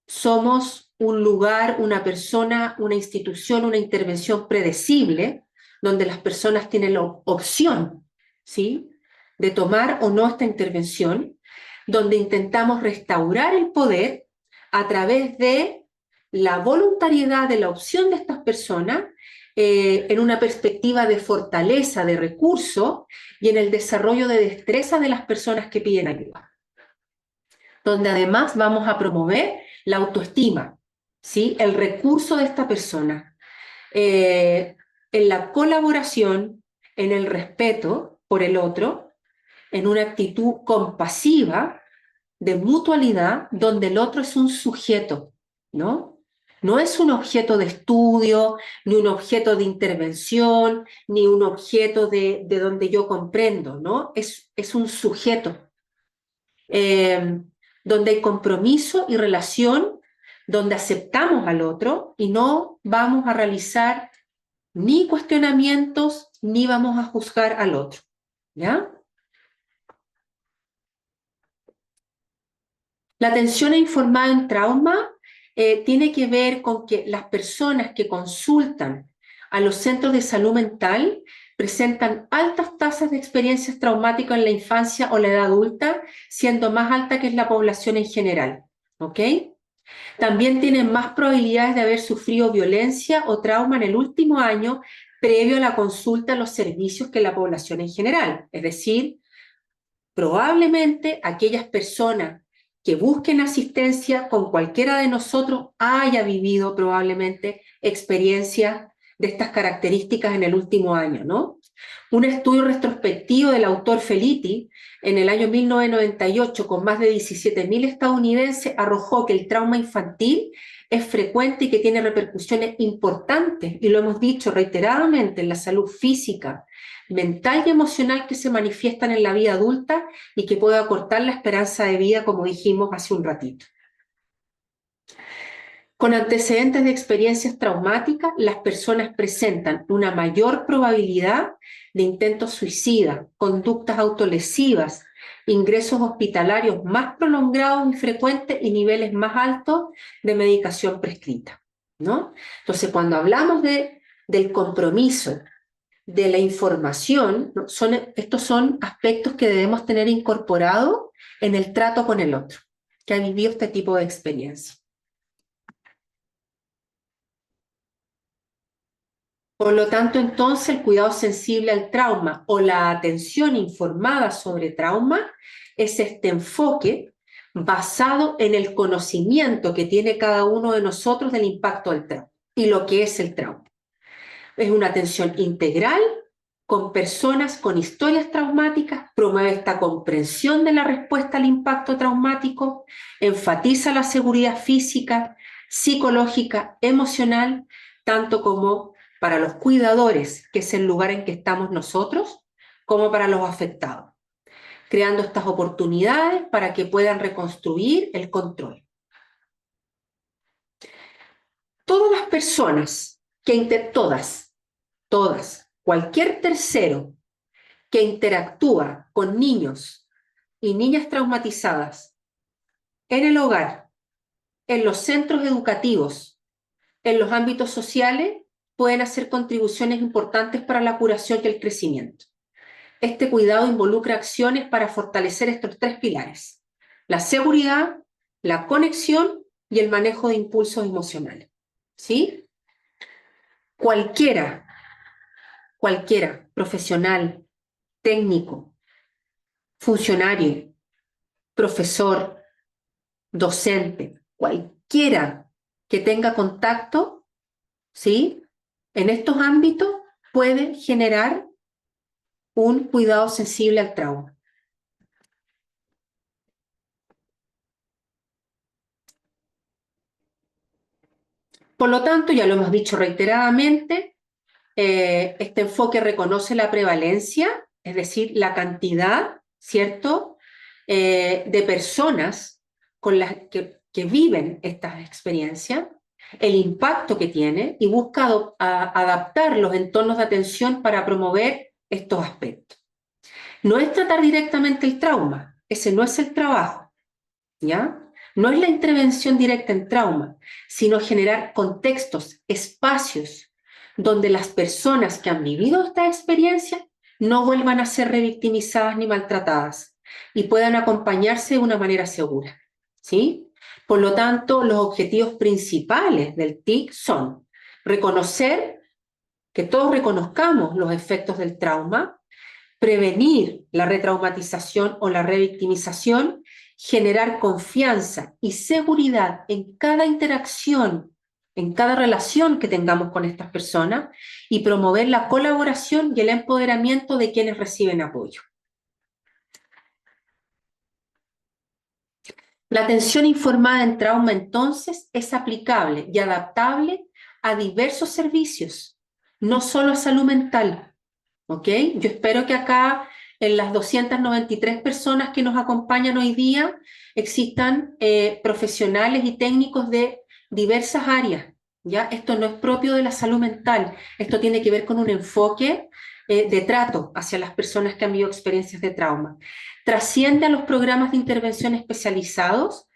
somos un lugar, una persona, una institución, una intervención predecible, donde las personas tienen la opción, ¿sí?, de tomar o no esta intervención, donde intentamos restaurar el poder a través de la voluntariedad de la opción de estas personas en una perspectiva de fortaleza, de recursos y en el desarrollo de destreza de las personas que piden ayuda, donde además vamos a promover la autoestima, ¿sí?, el recurso de esta persona, en la colaboración, en el respeto por el otro, en una actitud compasiva, de mutualidad, donde el otro es un sujeto, ¿no? No es un objeto de estudio, ni un objeto de intervención, ni un objeto de donde yo comprendo, ¿no? Es un sujeto. Donde hay compromiso y relación, donde aceptamos al otro y no vamos a realizar ni cuestionamientos, ni vamos a juzgar al otro, ¿ya? La atención informada en trauma tiene que ver con que las personas que consultan a los centros de salud mental presentan altas tasas de experiencias traumáticas en la infancia o la edad adulta, siendo más alta que la población en general, ¿ok? También tienen más probabilidades de haber sufrido violencia o trauma en el último año previo a la consulta a los servicios que la población en general, es decir, probablemente aquellas personas que busquen asistencia con cualquiera de nosotros haya vivido probablemente experiencias de estas características en el último año, ¿no? Un estudio retrospectivo del autor Felitti en el año 1998 con más de 17.000 estadounidenses arrojó que el trauma infantil es frecuente y que tiene repercusiones importantes, y lo hemos dicho reiteradamente, en la salud física, mental y emocional que se manifiestan en la vida adulta y que puede acortar la esperanza de vida, como dijimos hace un ratito. Con antecedentes de experiencias traumáticas, las personas presentan una mayor probabilidad de intentos suicidas, conductas autolesivas, ingresos hospitalarios más prolongados y frecuentes y niveles más altos de medicación prescrita, ¿no? Entonces, cuando hablamos del compromiso, de la información, ¿no? Estos son aspectos que debemos tener incorporados en el trato con el otro, que ha vivido este tipo de experiencia. Por lo tanto, entonces, el cuidado sensible al trauma o la atención informada sobre trauma es este enfoque basado en el conocimiento que tiene cada uno de nosotros del impacto del trauma y lo que es el trauma. Es una atención integral con personas con historias traumáticas, promueve esta comprensión de la respuesta al impacto traumático, enfatiza la seguridad física, psicológica, emocional, tanto como para los cuidadores, que es el lugar en que estamos nosotros, como para los afectados, creando estas oportunidades para que puedan reconstruir el control. Todas las personas, todas, cualquier tercero que interactúa con niños y niñas traumatizadas en el hogar, en los centros educativos, en los ámbitos sociales, pueden hacer contribuciones importantes para la curación y el crecimiento. Este cuidado involucra acciones para fortalecer estos tres pilares: la seguridad, la conexión y el manejo de impulsos emocionales. ¿Sí? Cualquiera, profesional, técnico, funcionario, profesor, docente, cualquiera que tenga contacto, ¿sí?, en estos ámbitos puede generar un cuidado sensible al trauma. Por lo tanto, ya lo hemos dicho reiteradamente, este enfoque reconoce la prevalencia, es decir, la cantidad, ¿cierto?, de personas con las que viven estas experiencias, el impacto que tiene, y busca adaptar los entornos de atención para promover estos aspectos. No es tratar directamente el trauma, ese no es el trabajo, ¿ya? No es la intervención directa en trauma, sino generar contextos, espacios, donde las personas que han vivido esta experiencia no vuelvan a ser revictimizadas ni maltratadas y puedan acompañarse de una manera segura, ¿sí? Por lo tanto, los objetivos principales del TIC son reconocer, que todos reconozcamos los efectos del trauma, prevenir la retraumatización o la revictimización, generar confianza y seguridad en cada interacción, en cada relación que tengamos con estas personas, y promover la colaboración y el empoderamiento de quienes reciben apoyo. La atención informada en trauma, entonces, es aplicable y adaptable a diversos servicios, no solo a salud mental. ¿Ok? Yo espero que acá, en las 293 personas que nos acompañan hoy día, existan profesionales y técnicos de diversas áreas, ¿ya? Esto no es propio de la salud mental, esto tiene que ver con un enfoque de trato hacia las personas que han vivido experiencias de trauma. Trasciende a los programas de intervención especializados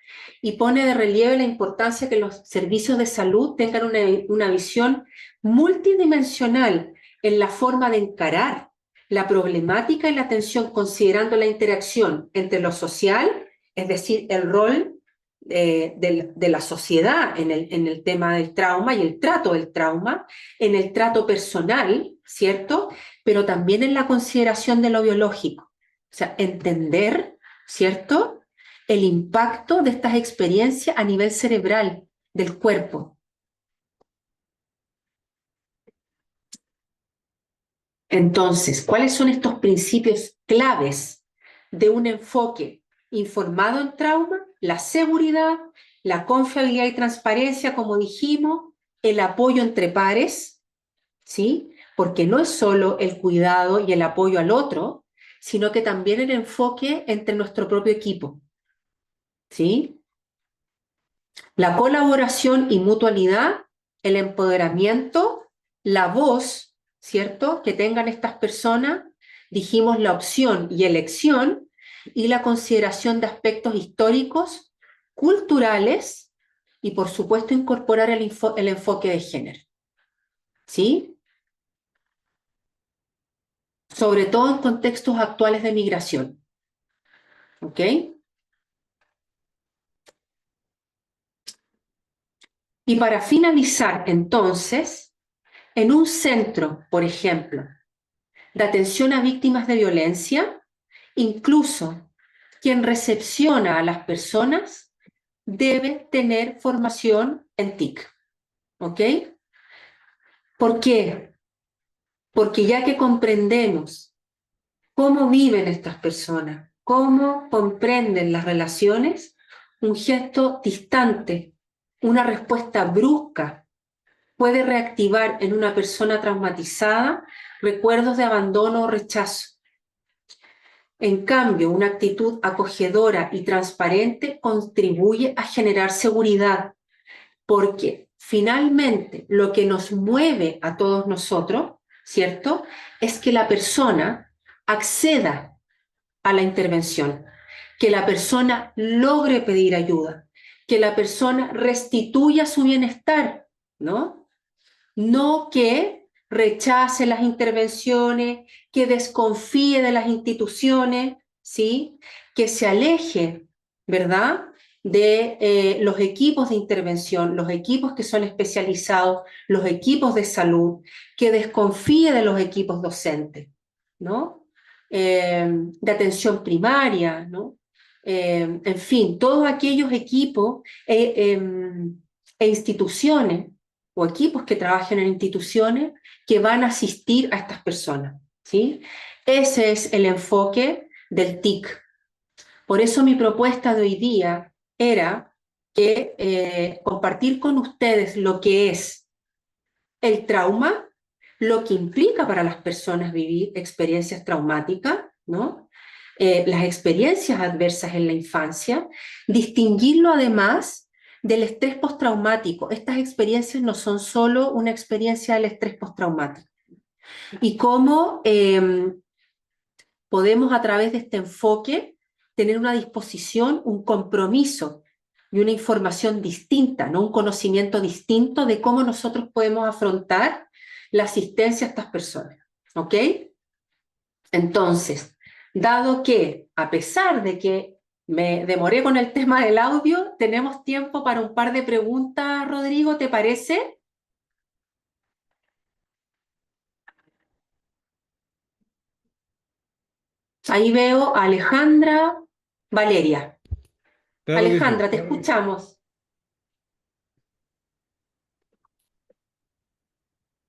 y pone de relieve la importancia que los servicios de salud tengan una visión multidimensional en la forma de encarar la problemática y la atención, considerando la interacción entre lo social, es decir, el rol de la sociedad en el tema del trauma y el trato del trauma, en el trato personal, ¿cierto? Pero también en la consideración de lo biológico. O sea, entender, ¿cierto?, el impacto de estas experiencias a nivel cerebral del cuerpo. Entonces, ¿cuáles son estos principios claves de un enfoque informado en trauma? La seguridad, la confiabilidad y transparencia, como dijimos, el apoyo entre pares, ¿sí? Porque no es solo el cuidado y el apoyo al otro, sino que también el enfoque entre nuestro propio equipo, ¿sí? La colaboración y mutualidad, el empoderamiento, la voz, ¿cierto?, que tengan estas personas, dijimos la opción y elección, y la consideración de aspectos históricos, culturales, y por supuesto incorporar el enfoque de género, ¿sí? Sobre todo en contextos actuales de migración, ¿ok? Y para finalizar, entonces, en un centro, por ejemplo, de atención a víctimas de violencia, incluso quien recepciona a las personas debe tener formación en TIC, ¿ok? ¿Por qué? Porque ya que comprendemos cómo viven estas personas, cómo comprenden las relaciones, un gesto distante, una respuesta brusca, puede reactivar en una persona traumatizada recuerdos de abandono o rechazo. En cambio, una actitud acogedora y transparente contribuye a generar seguridad, porque finalmente lo que nos mueve a todos nosotros, ¿cierto?, es que la persona acceda a la intervención, que la persona logre pedir ayuda, que la persona restituya su bienestar, ¿no? no que rechace las intervenciones, que desconfíe de las instituciones, ¿sí? Que se aleje, ¿verdad? De los equipos de intervención, los equipos que son especializados, los equipos de salud, que desconfíe de los equipos docentes, ¿no? De atención primaria, ¿no? En fin, todos aquellos equipos e instituciones o equipos que trabajen en instituciones que van a asistir a estas personas, ¿sí? Ese es el enfoque del TIC. Por eso mi propuesta de hoy día era que compartir con ustedes lo que es el trauma, lo que implica para las personas vivir experiencias traumáticas, ¿no? Las experiencias adversas en la infancia, distinguirlo además del estrés postraumático. Estas experiencias no son solo una experiencia del estrés postraumático. Y cómo podemos a través de este enfoque tener una disposición, un compromiso y una información distinta, ¿no? Un conocimiento distinto de cómo nosotros podemos afrontar la asistencia a estas personas. ¿Ok? Entonces, dado que, a pesar de que me demoré con el tema del audio, tenemos tiempo para un par de preguntas, Rodrigo, ¿te parece? Ahí veo a Alejandra, Valeria. Claro que sí. Alejandra, te escuchamos.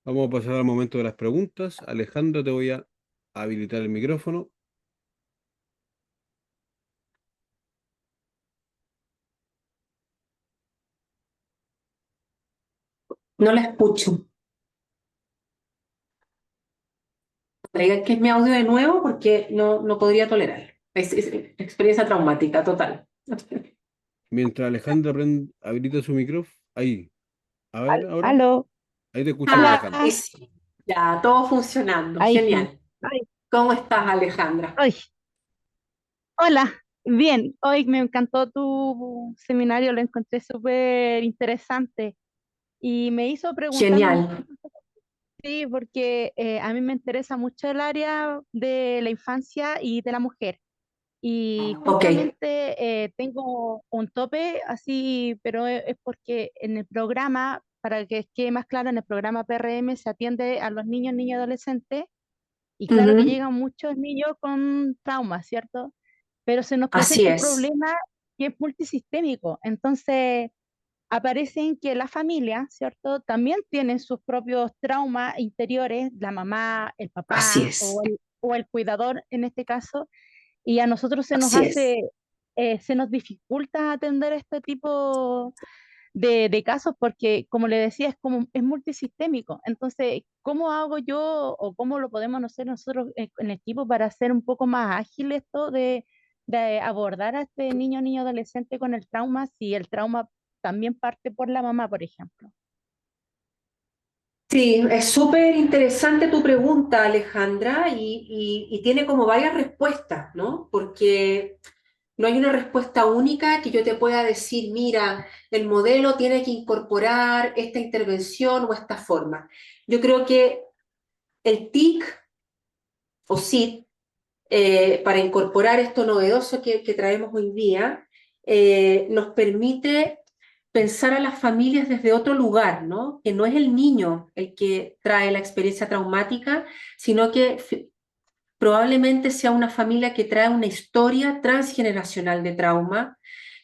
Vamos a pasar al momento de las preguntas. Alejandra, te voy a habilitar el micrófono. No la escucho. Traiga que es mi audio de nuevo porque no podría tolerar. Es experiencia traumática total. Mientras Alejandra habilita su micrófono. Ahí. A ver, ahora. Aló, Ahí te escuchamos, hola, Alejandra. Sí. Ya, todo funcionando. ahí sí. Genial. ¿Cómo estás, Alejandra? Ay, hola, bien, hoy me encantó tu seminario, lo encontré súper interesante y me hizo preguntarme Genial. mucho, sí, porque a mí me interesa mucho el área de la infancia y de la mujer. Y Ok. justamente tengo un tope así, pero es porque en el programa, para que quede más claro, en el programa PRM se atiende a los niños, niñas y adolescentes. Y claro que Ujú. llegan muchos niños con traumas, ¿cierto? Pero se nos Así presenta un es. problema que es multisistémico. Entonces, aparecen que la familia, ¿cierto? También tienen sus propios traumas interiores, la mamá, el Así papá es. o el cuidador en este caso, y a nosotros se nos Así es. hace, se nos dificulta atender este tipo de casos porque, como le decía, es como es multisistémico. Entonces, ¿cómo hago yo o cómo lo podemos hacer nosotros en el equipo para hacer un poco más ágil esto de abordar a este niño o niño adolescente con el trauma si el trauma también parte por la mamá, por ejemplo? Sí, es súper interesante tu pregunta, Alejandra, y tiene como varias respuestas, ¿no? Porque no hay una respuesta única que yo te pueda decir, mira, el modelo tiene que incorporar esta intervención o esta forma. Yo creo que el TIC o SIT, para incorporar esto novedoso que traemos hoy día, nos permite pensar a las familias desde otro lugar, ¿no? Que no es el niño el que trae la experiencia traumática, sino que probablemente sea una familia que trae una historia transgeneracional de trauma,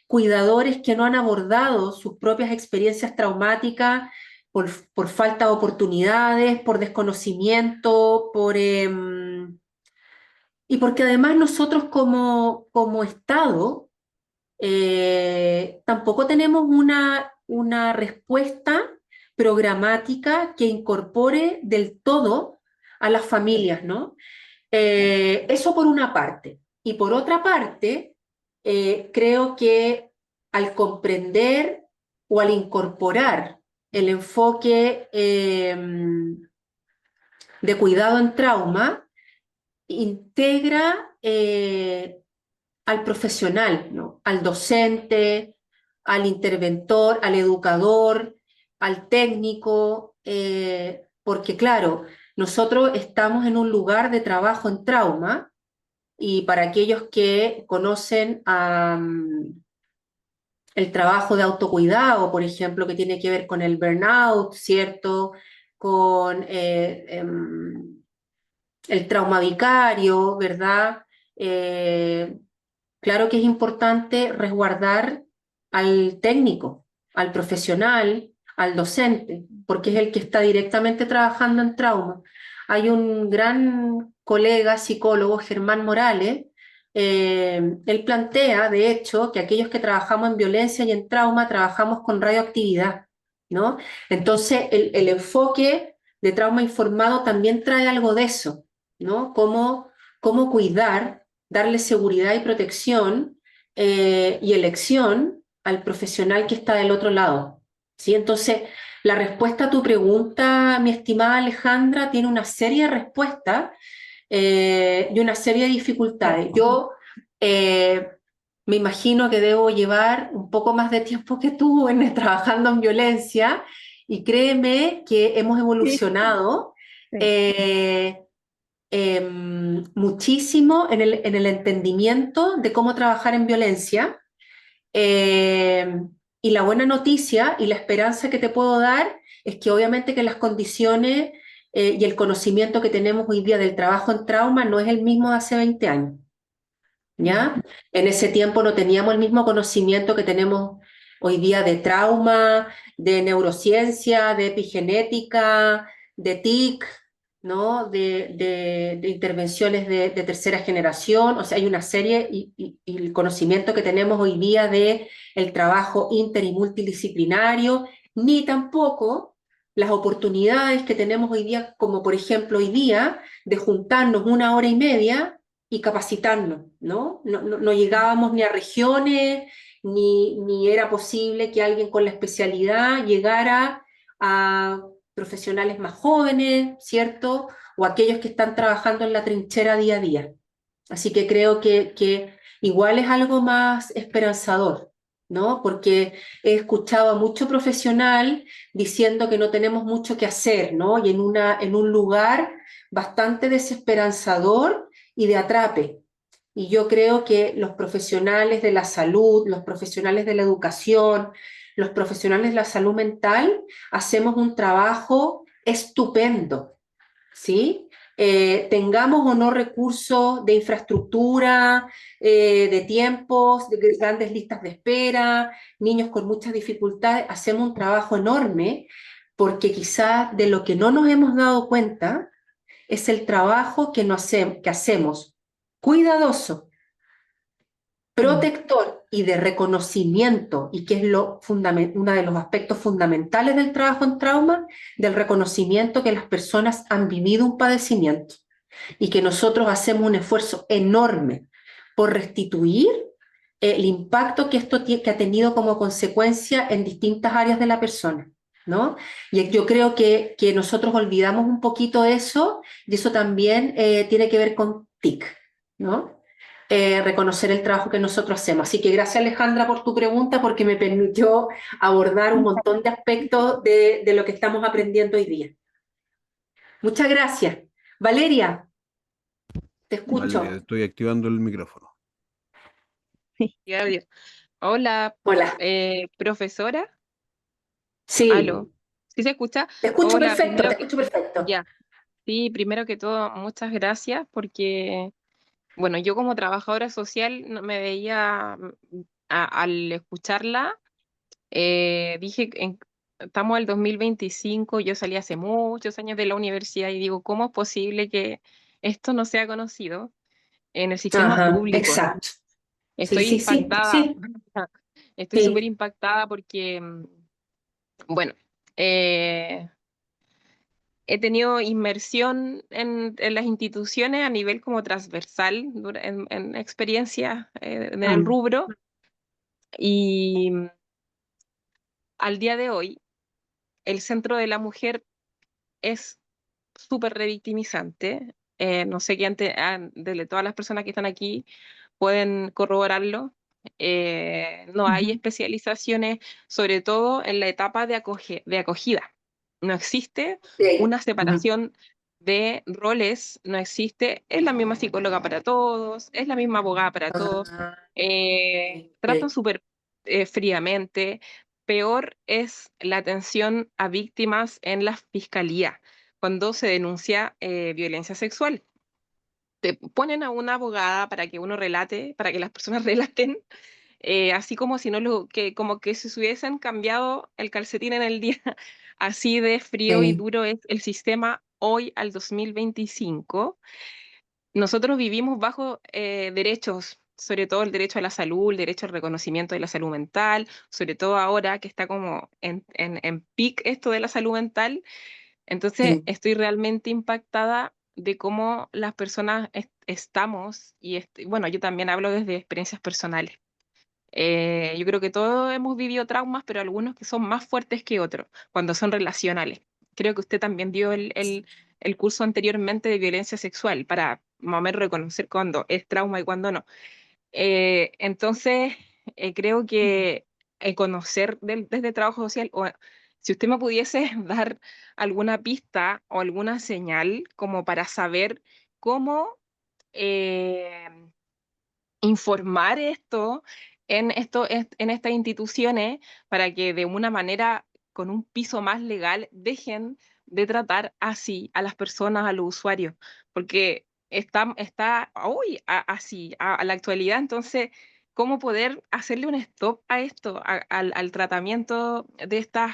cuidadores que no han abordado sus propias experiencias traumáticas por falta de oportunidades, por desconocimiento, y porque además nosotros como Estado tampoco tenemos una respuesta programática que incorpore del todo a las familias, ¿no? Eso por una parte. Y por otra parte, creo que al comprender o al incorporar el enfoque de cuidado en trauma, integra al profesional, ¿no? Al docente, al interventor, al educador, al técnico, porque claro, nosotros estamos en un lugar de trabajo en trauma y para aquellos que conocen el trabajo de autocuidado, por ejemplo, que tiene que ver con el burnout, ¿cierto? Con el trauma vicario, ¿verdad? Eh, claro que es importante resguardar al técnico, al profesional, al docente, porque es el que está directamente trabajando en trauma. Hay un gran colega psicólogo, Germán Morales, él plantea, de hecho, que aquellos que trabajamos en violencia y en trauma trabajamos con radioactividad, ¿no? Entonces, el enfoque de trauma informado también trae algo de eso, ¿no? Cómo cuidar, darle seguridad y protección y elección al profesional que está del otro lado, ¿sí? Entonces, la respuesta a tu pregunta, mi estimada Alejandra, tiene una serie de respuestas y una serie de dificultades. Yo me imagino que debo llevar un poco más de tiempo que tú trabajando en violencia y créeme que hemos Sí, evolucionado. sí. eh, Muchísimo en el entendimiento de cómo trabajar en violencia. Eh, y la buena noticia y la esperanza que te puedo dar es que obviamente que las condiciones y el conocimiento que tenemos hoy día del trabajo en trauma no es el mismo de hace 20 años, ¿ya? En ese tiempo no teníamos el mismo conocimiento que tenemos hoy día de trauma, de neurociencia, de epigenética, de TIC, ¿no? De intervenciones de tercera generación. O sea, hay una serie y el conocimiento que tenemos hoy día de el trabajo inter y multidisciplinario, ni tampoco las oportunidades que tenemos hoy día, como por ejemplo hoy día, de juntarnos 1 hora y media y capacitarnos, ¿no? No llegábamos ni a regiones, ni era posible que alguien con la especialidad llegara a profesionales más jóvenes, ¿cierto? O aquellos que están trabajando en la trinchera día a día. Así que creo que igual es algo más esperanzador, ¿no? Porque he escuchado a mucho profesional diciendo que no tenemos mucho que hacer, ¿no? Y en un lugar bastante desesperanzador y de atrape. Y yo creo que los profesionales de la salud, los profesionales de la educación, los profesionales de la salud mental, hacemos un trabajo estupendo, ¿sí? Tengamos o no recursos de infraestructura, de tiempos, de grandes listas de espera, niños con muchas dificultades, hacemos un trabajo enorme porque quizás de lo que no nos hemos dado cuenta es el trabajo que hacemos cuidadoso, protector y de reconocimiento, y que es uno de los aspectos fundamentales del trabajo en trauma, del reconocimiento que las personas han vivido un padecimiento y que nosotros hacemos un esfuerzo enorme por restituir el impacto que esto que ha tenido como consecuencia en distintas áreas de la persona, ¿no? Y yo creo que nosotros olvidamos un poquito eso, y eso también tiene que ver con TIC, ¿no? Reconocer el trabajo que nosotros hacemos. Así que gracias Alejandra por tu pregunta porque me permitió abordar un montón de aspectos de lo que estamos aprendiendo hoy día. Muchas gracias. Valeria, te Vale, escucho. estoy activando el micrófono. Ya, ya. Hola, Hola. profesora. Sí, Aló. ¿Sí se escucha? te escucho Hola, perfecto, te primero, escucho perfecto. ya. Sí, primero que todo, muchas gracias porque, bueno, yo como trabajadora social no me veía, al escucharla, dije, estamos en el 2025, yo salí hace muchos años de la universidad y digo, ¿cómo es posible que esto no sea conocido en el sistema Ajá, público? exacto. Sí, Estoy sí, sí, impactada. sí, Estoy súper sí. impactada porque, bueno, eh, he tenido inmersión en las instituciones a nivel como transversal en experiencias en el Mm, rubro y al día de hoy el centro de la mujer es súper revictimizante. No sé qué de todas las personas que están aquí pueden corroborarlo. No hay Ujú. especializaciones, sobre todo en la etapa de acogida. no existe Sí. una separación de roles, no existe, es la misma psicóloga para todos, es la misma abogada para todos, Ah, tratan ok. súper fríamente. Peor es la atención a víctimas en la fiscalía cuando se denuncia violencia sexual. Te ponen a una abogada para que uno relate, para que las personas relaten, así como si no como que si se hubiesen cambiado el calcetín en el día. Así de frío y Sí, duro es el sistema hoy al 2025. Nosotros vivimos bajo derechos, sobre todo el derecho a la salud, el derecho al reconocimiento de la salud mental, sobre todo ahora que está como en peak esto de la salud mental. Entonces, sí. estoy realmente impactada de cómo las personas estamos, y bueno, yo también hablo desde experiencias personales. Yo creo que todos hemos vivido traumas, pero algunos que son más fuertes que otros, cuando son relacionales. Creo que usted también dio el curso anteriormente de violencia sexual para más o menos reconocer cuándo es trauma y cuándo no. Entonces, creo que conocer desde el trabajo social, o si usted me pudiese dar alguna pista o alguna señal como para saber cómo eh, informar en estas instituciones para que de una manera con un piso más legal dejen de tratar así a las personas, a los usuarios, porque está hoy así, a la actualidad. Entonces, ¿cómo poder hacerle un stop a esto, al tratamiento de estos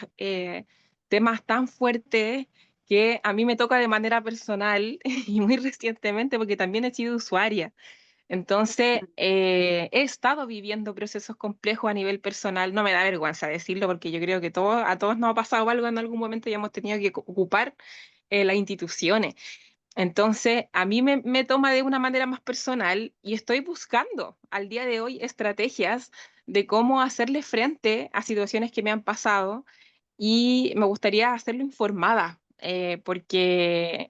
temas tan fuertes que a mí me toca de manera personal y muy recientemente porque también he sido usuaria? Entonces, he estado viviendo procesos complejos a nivel personal. No me da vergüenza decirlo porque yo creo que a todos nos ha pasado algo en algún momento y hemos tenido que ocupar las instituciones. Entonces, a mí me toma de una manera más personal y estoy buscando al día de hoy estrategias de cómo hacerle frente a situaciones que me han pasado, y me gustaría hacerlo informada, porque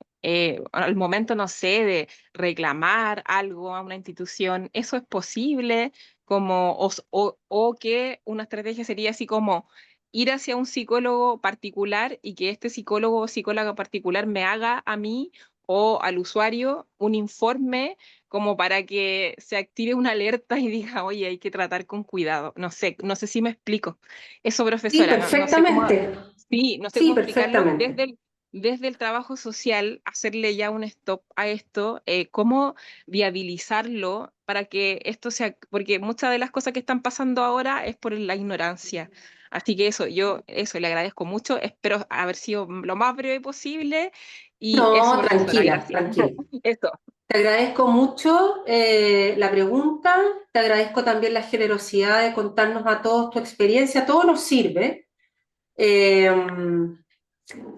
al momento, no sé, de reclamar algo a una institución, eso es posible, como, o que una estrategia sería así como ir hacia un psicólogo particular y que este psicólogo o psicóloga particular me haga a mí o al usuario un informe como para que se active una alerta y diga, oye, hay que tratar con cuidado. No sé si me explico. Eso, Sí, profesora, no sé cómo, perfectamente. sí, no sé Sí, cómo explicarlo perfectamente. desde el trabajo social, hacerle ya un stop a esto, cómo viabilizarlo para que esto sea, porque muchas de las cosas que están pasando ahora es por la ignorancia. Así que eso, le agradezco mucho, espero haber sido lo más breve posible y eso, No, profesora, tranquila, gracias. tranquila. Eso. Te agradezco mucho la pregunta, te agradezco también la generosidad de contarnos a todos tu experiencia, todo nos sirve. Eh,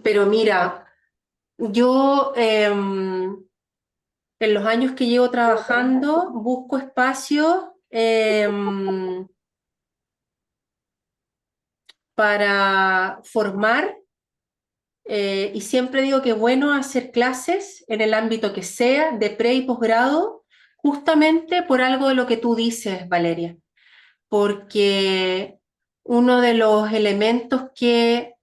pero mira, yo en los años que llevo trabajando busco espacios para formar. Y siempre digo que es bueno hacer clases en el ámbito que sea, de pre y posgrado, justamente por algo de lo que tú dices, Valeria, porque uno de los elementos que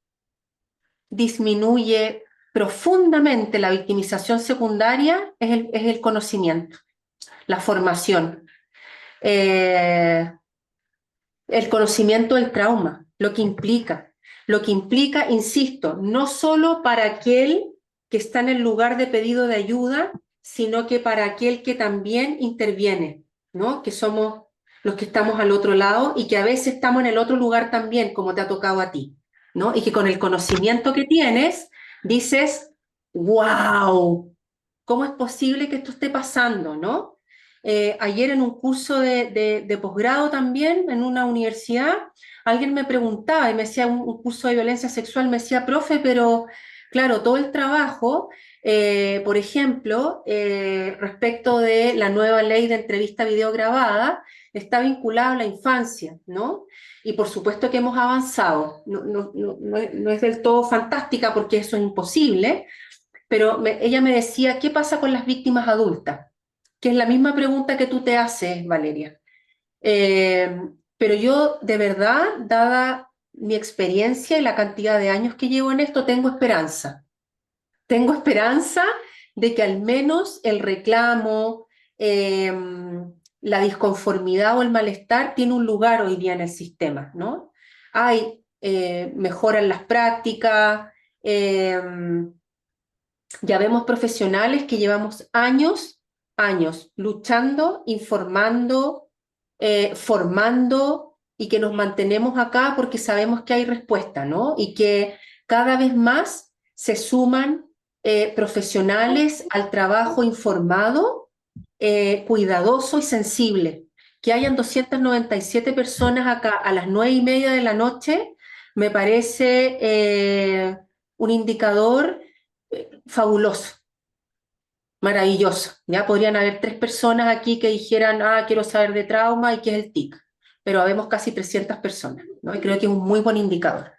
disminuye profundamente la victimización secundaria es el conocimiento, la formación, eh, el conocimiento del trauma, lo que implica, insisto, no solo para aquel que está en el lugar de pedido de ayuda, sino que para aquel que también interviene, ¿no? Que somos los que estamos al otro lado y que a veces estamos en el otro lugar también, como te ha tocado a ti, ¿no? Y que con el conocimiento que tienes, dices, wow, ¿cómo es posible que esto esté pasando, no? Ayer en un curso de posgrado también, en una universidad, alguien me preguntaba y me decía, un curso de violencia sexual, me decía, profe, pero claro, todo el trabajo, por ejemplo, respecto de la nueva ley de entrevista videograbada, está vinculado a la infancia, ¿no? Y por supuesto que hemos avanzado, no es del todo fantástica porque eso es imposible, pero ella me decía, ¿qué pasa con las víctimas adultas? Que es la misma pregunta que tú te haces, Valeria. Pero yo, de verdad, dada mi experiencia y la cantidad de años que llevo en esto, tengo esperanza. Tengo esperanza de que al menos el reclamo, la disconformidad o el malestar tiene un lugar hoy día en el sistema, ¿no? Hay mejoras en las prácticas, ya vemos profesionales que llevamos años luchando, informando, formando y que nos mantenemos acá porque sabemos que hay respuesta, ¿no? Y que cada vez más se suman profesionales al trabajo informado, cuidadoso y sensible. Que hayan 297 personas acá a las 9:30 de la noche me parece un indicador fabuloso, maravilloso. Ya podrían haber 3 personas aquí que dijeran, quiero saber de trauma y qué es el TIC, pero habemos casi 300 personas, ¿no? Y creo que es un muy buen indicador.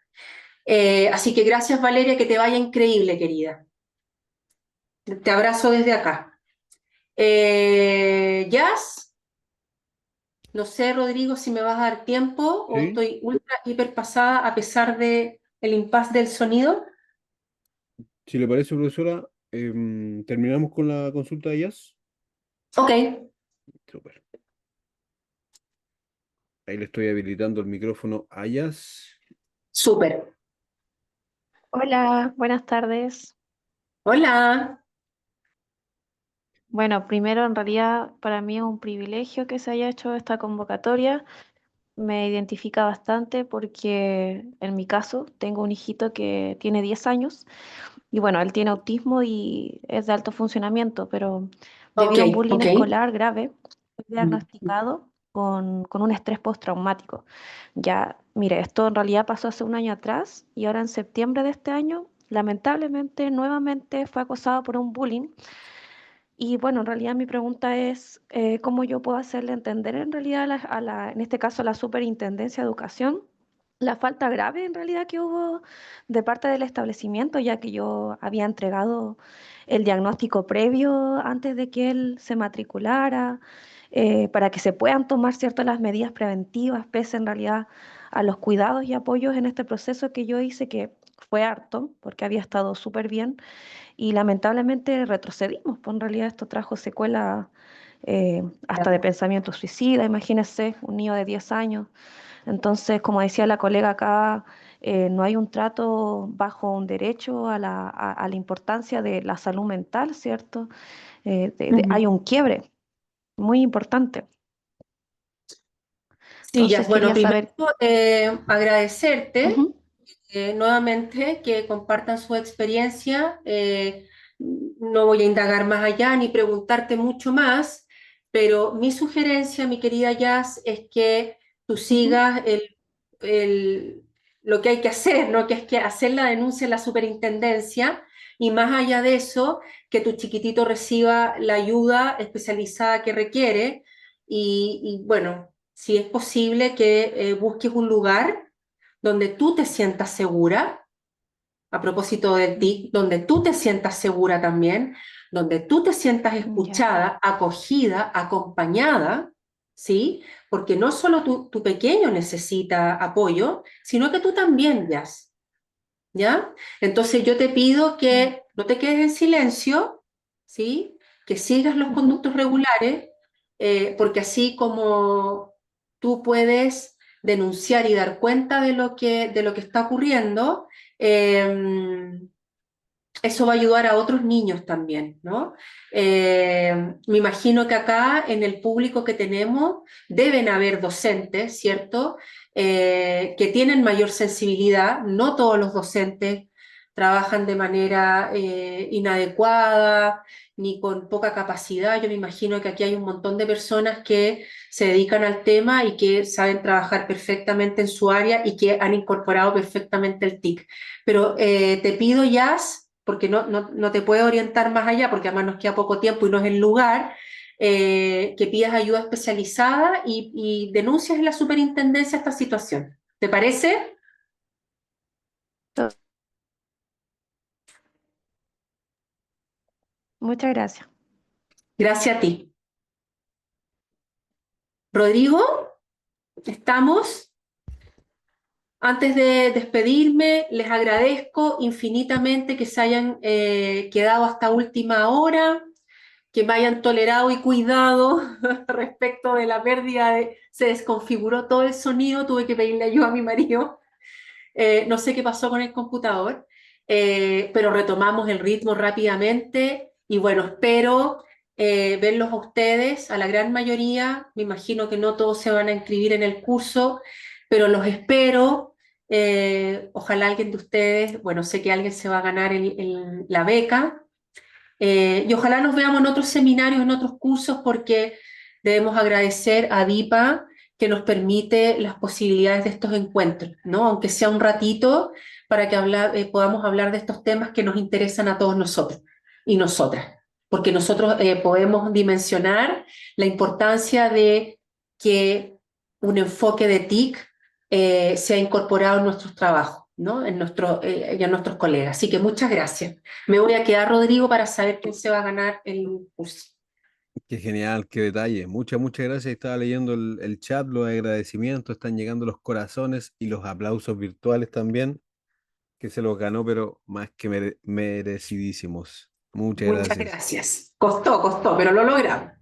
Así que gracias, Valeria, que te vaya increíble, querida. Te abrazo desde acá. Jazz, no sé, Rodrigo, si me vas a dar tiempo o Sí, estoy ultra, hiper pasada a pesar de el impasse del sonido. si le parece, profesora, terminamos con la consulta de Jazz. Ok, Súper. Ahí le estoy habilitando el micrófono a Jazz. súper. Hola, buenas tardes. Hola. Bueno, primero en realidad para mí es un privilegio que se haya hecho esta convocatoria. Me identifica bastante porque en mi caso tengo un hijito que tiene 10 años y bueno, él tiene autismo y es de alto funcionamiento, pero Ok, debido a un bullying ok. escolar grave, fue Mm. diagnosticado con un estrés postraumático. Ya, mire, esto en realidad pasó hace un año atrás y ahora en septiembre de este año, lamentablemente, nuevamente fue acosado por un bullying. Y bueno, en realidad mi pregunta es cómo yo puedo hacerle entender en realidad en este caso a la Superintendencia de Educación la falta grave en realidad que hubo de parte del establecimiento, ya que yo había entregado el diagnóstico previo antes de que él se matriculara, para que se puedan tomar ciertas las medidas preventivas, pese en realidad a los cuidados y apoyos en este proceso que yo hice, que fue harto, porque había estado súper bien y lamentablemente retrocedimos, pues en realidad esto trajo secuelas hasta de pensamiento suicida, imagínense, un niño de 10 años. Entonces, como decía la colega acá, no hay un trato bajo un derecho a la importancia de la salud mental, ¿cierto? Hay Ujú. un quiebre muy importante. Sí, ya, Entonces, bueno, quería primero saber. agradecerte Ujú, nuevamente que compartan su experiencia. No voy a indagar más allá ni preguntarte mucho más, pero mi sugerencia, mi querida Jazz, es que tú ujú, sigas lo que hay que hacer, ¿no? Que es que hacer la denuncia en la superintendencia y más allá de eso, que tu chiquitito reciba la ayuda especializada que requiere y bueno, si es posible que busques un lugar donde tú te sientas segura, a propósito de ti, donde tú te sientas segura también, donde tú te sientas ya, escuchada, acogida, acompañada, ¿sí? Porque no solo tu pequeño necesita apoyo, sino que tú también, ¿ya? Entonces yo te pido mm, que no te quedes en silencio, ¿sí? Que sigas los ujú, conductos regulares, porque así como tú puedes denunciar y dar cuenta de lo que está ocurriendo, eh, eso va a ayudar a otros niños también, ¿no? Me imagino que acá en el público que tenemos deben haber docentes, ¿cierto? Que tienen mayor sensibilidad. No todos los docentes trabajan de manera inadecuada ni con poca capacidad. Yo me imagino que aquí hay un montón de personas que se dedican al tema y que saben trabajar perfectamente en su área y que han incorporado perfectamente el TIC. Pero te pido, Jazz, porque no te puedo orientar más allá, porque además nos queda poco tiempo y no es el lugar, que pidas ayuda especializada y denuncies en la superintendencia esta situación. ¿Te parece? to- Muchas gracias. Gracias a ti. Rodrigo, ¿estamos? Antes de despedirme, les agradezco infinitamente que se hayan quedado hasta última hora, que me hayan tolerado y cuidado respecto de la pérdida se desconfiguró todo el sonido, tuve que pedirle ayuda a mi marido. No sé qué pasó con el computador, pero retomamos el ritmo rápidamente y bueno, espero verlos a ustedes, a la gran mayoría. Me imagino que no todos se van a inscribir en el curso, pero los espero. Ojalá alguien de ustedes, bueno, sé que alguien se va a ganar la beca, y ojalá nos veamos en otros seminarios, en otros cursos, porque debemos agradecer a DIPA que nos permite las posibilidades de estos encuentros, ¿no? Aunque sea un ratito, para que podamos hablar de estos temas que nos interesan a todos nosotros y nosotras, porque nosotros podemos dimensionar la importancia de que un enfoque de TIC sea incorporado en nuestros trabajos, ¿no? Y en nuestros colegas. Así que muchas gracias. Me voy a quedar, Rodrigo, para saber quién se va a ganar el curso. Qué genial, qué detalle. Muchas gracias. Estaba leyendo el chat, los agradecimientos, están llegando los corazones y los aplausos virtuales también, que se los ganó, pero más que merecidísimos. Muchas Muchas gracias. gracias. Costó, pero lo logramos.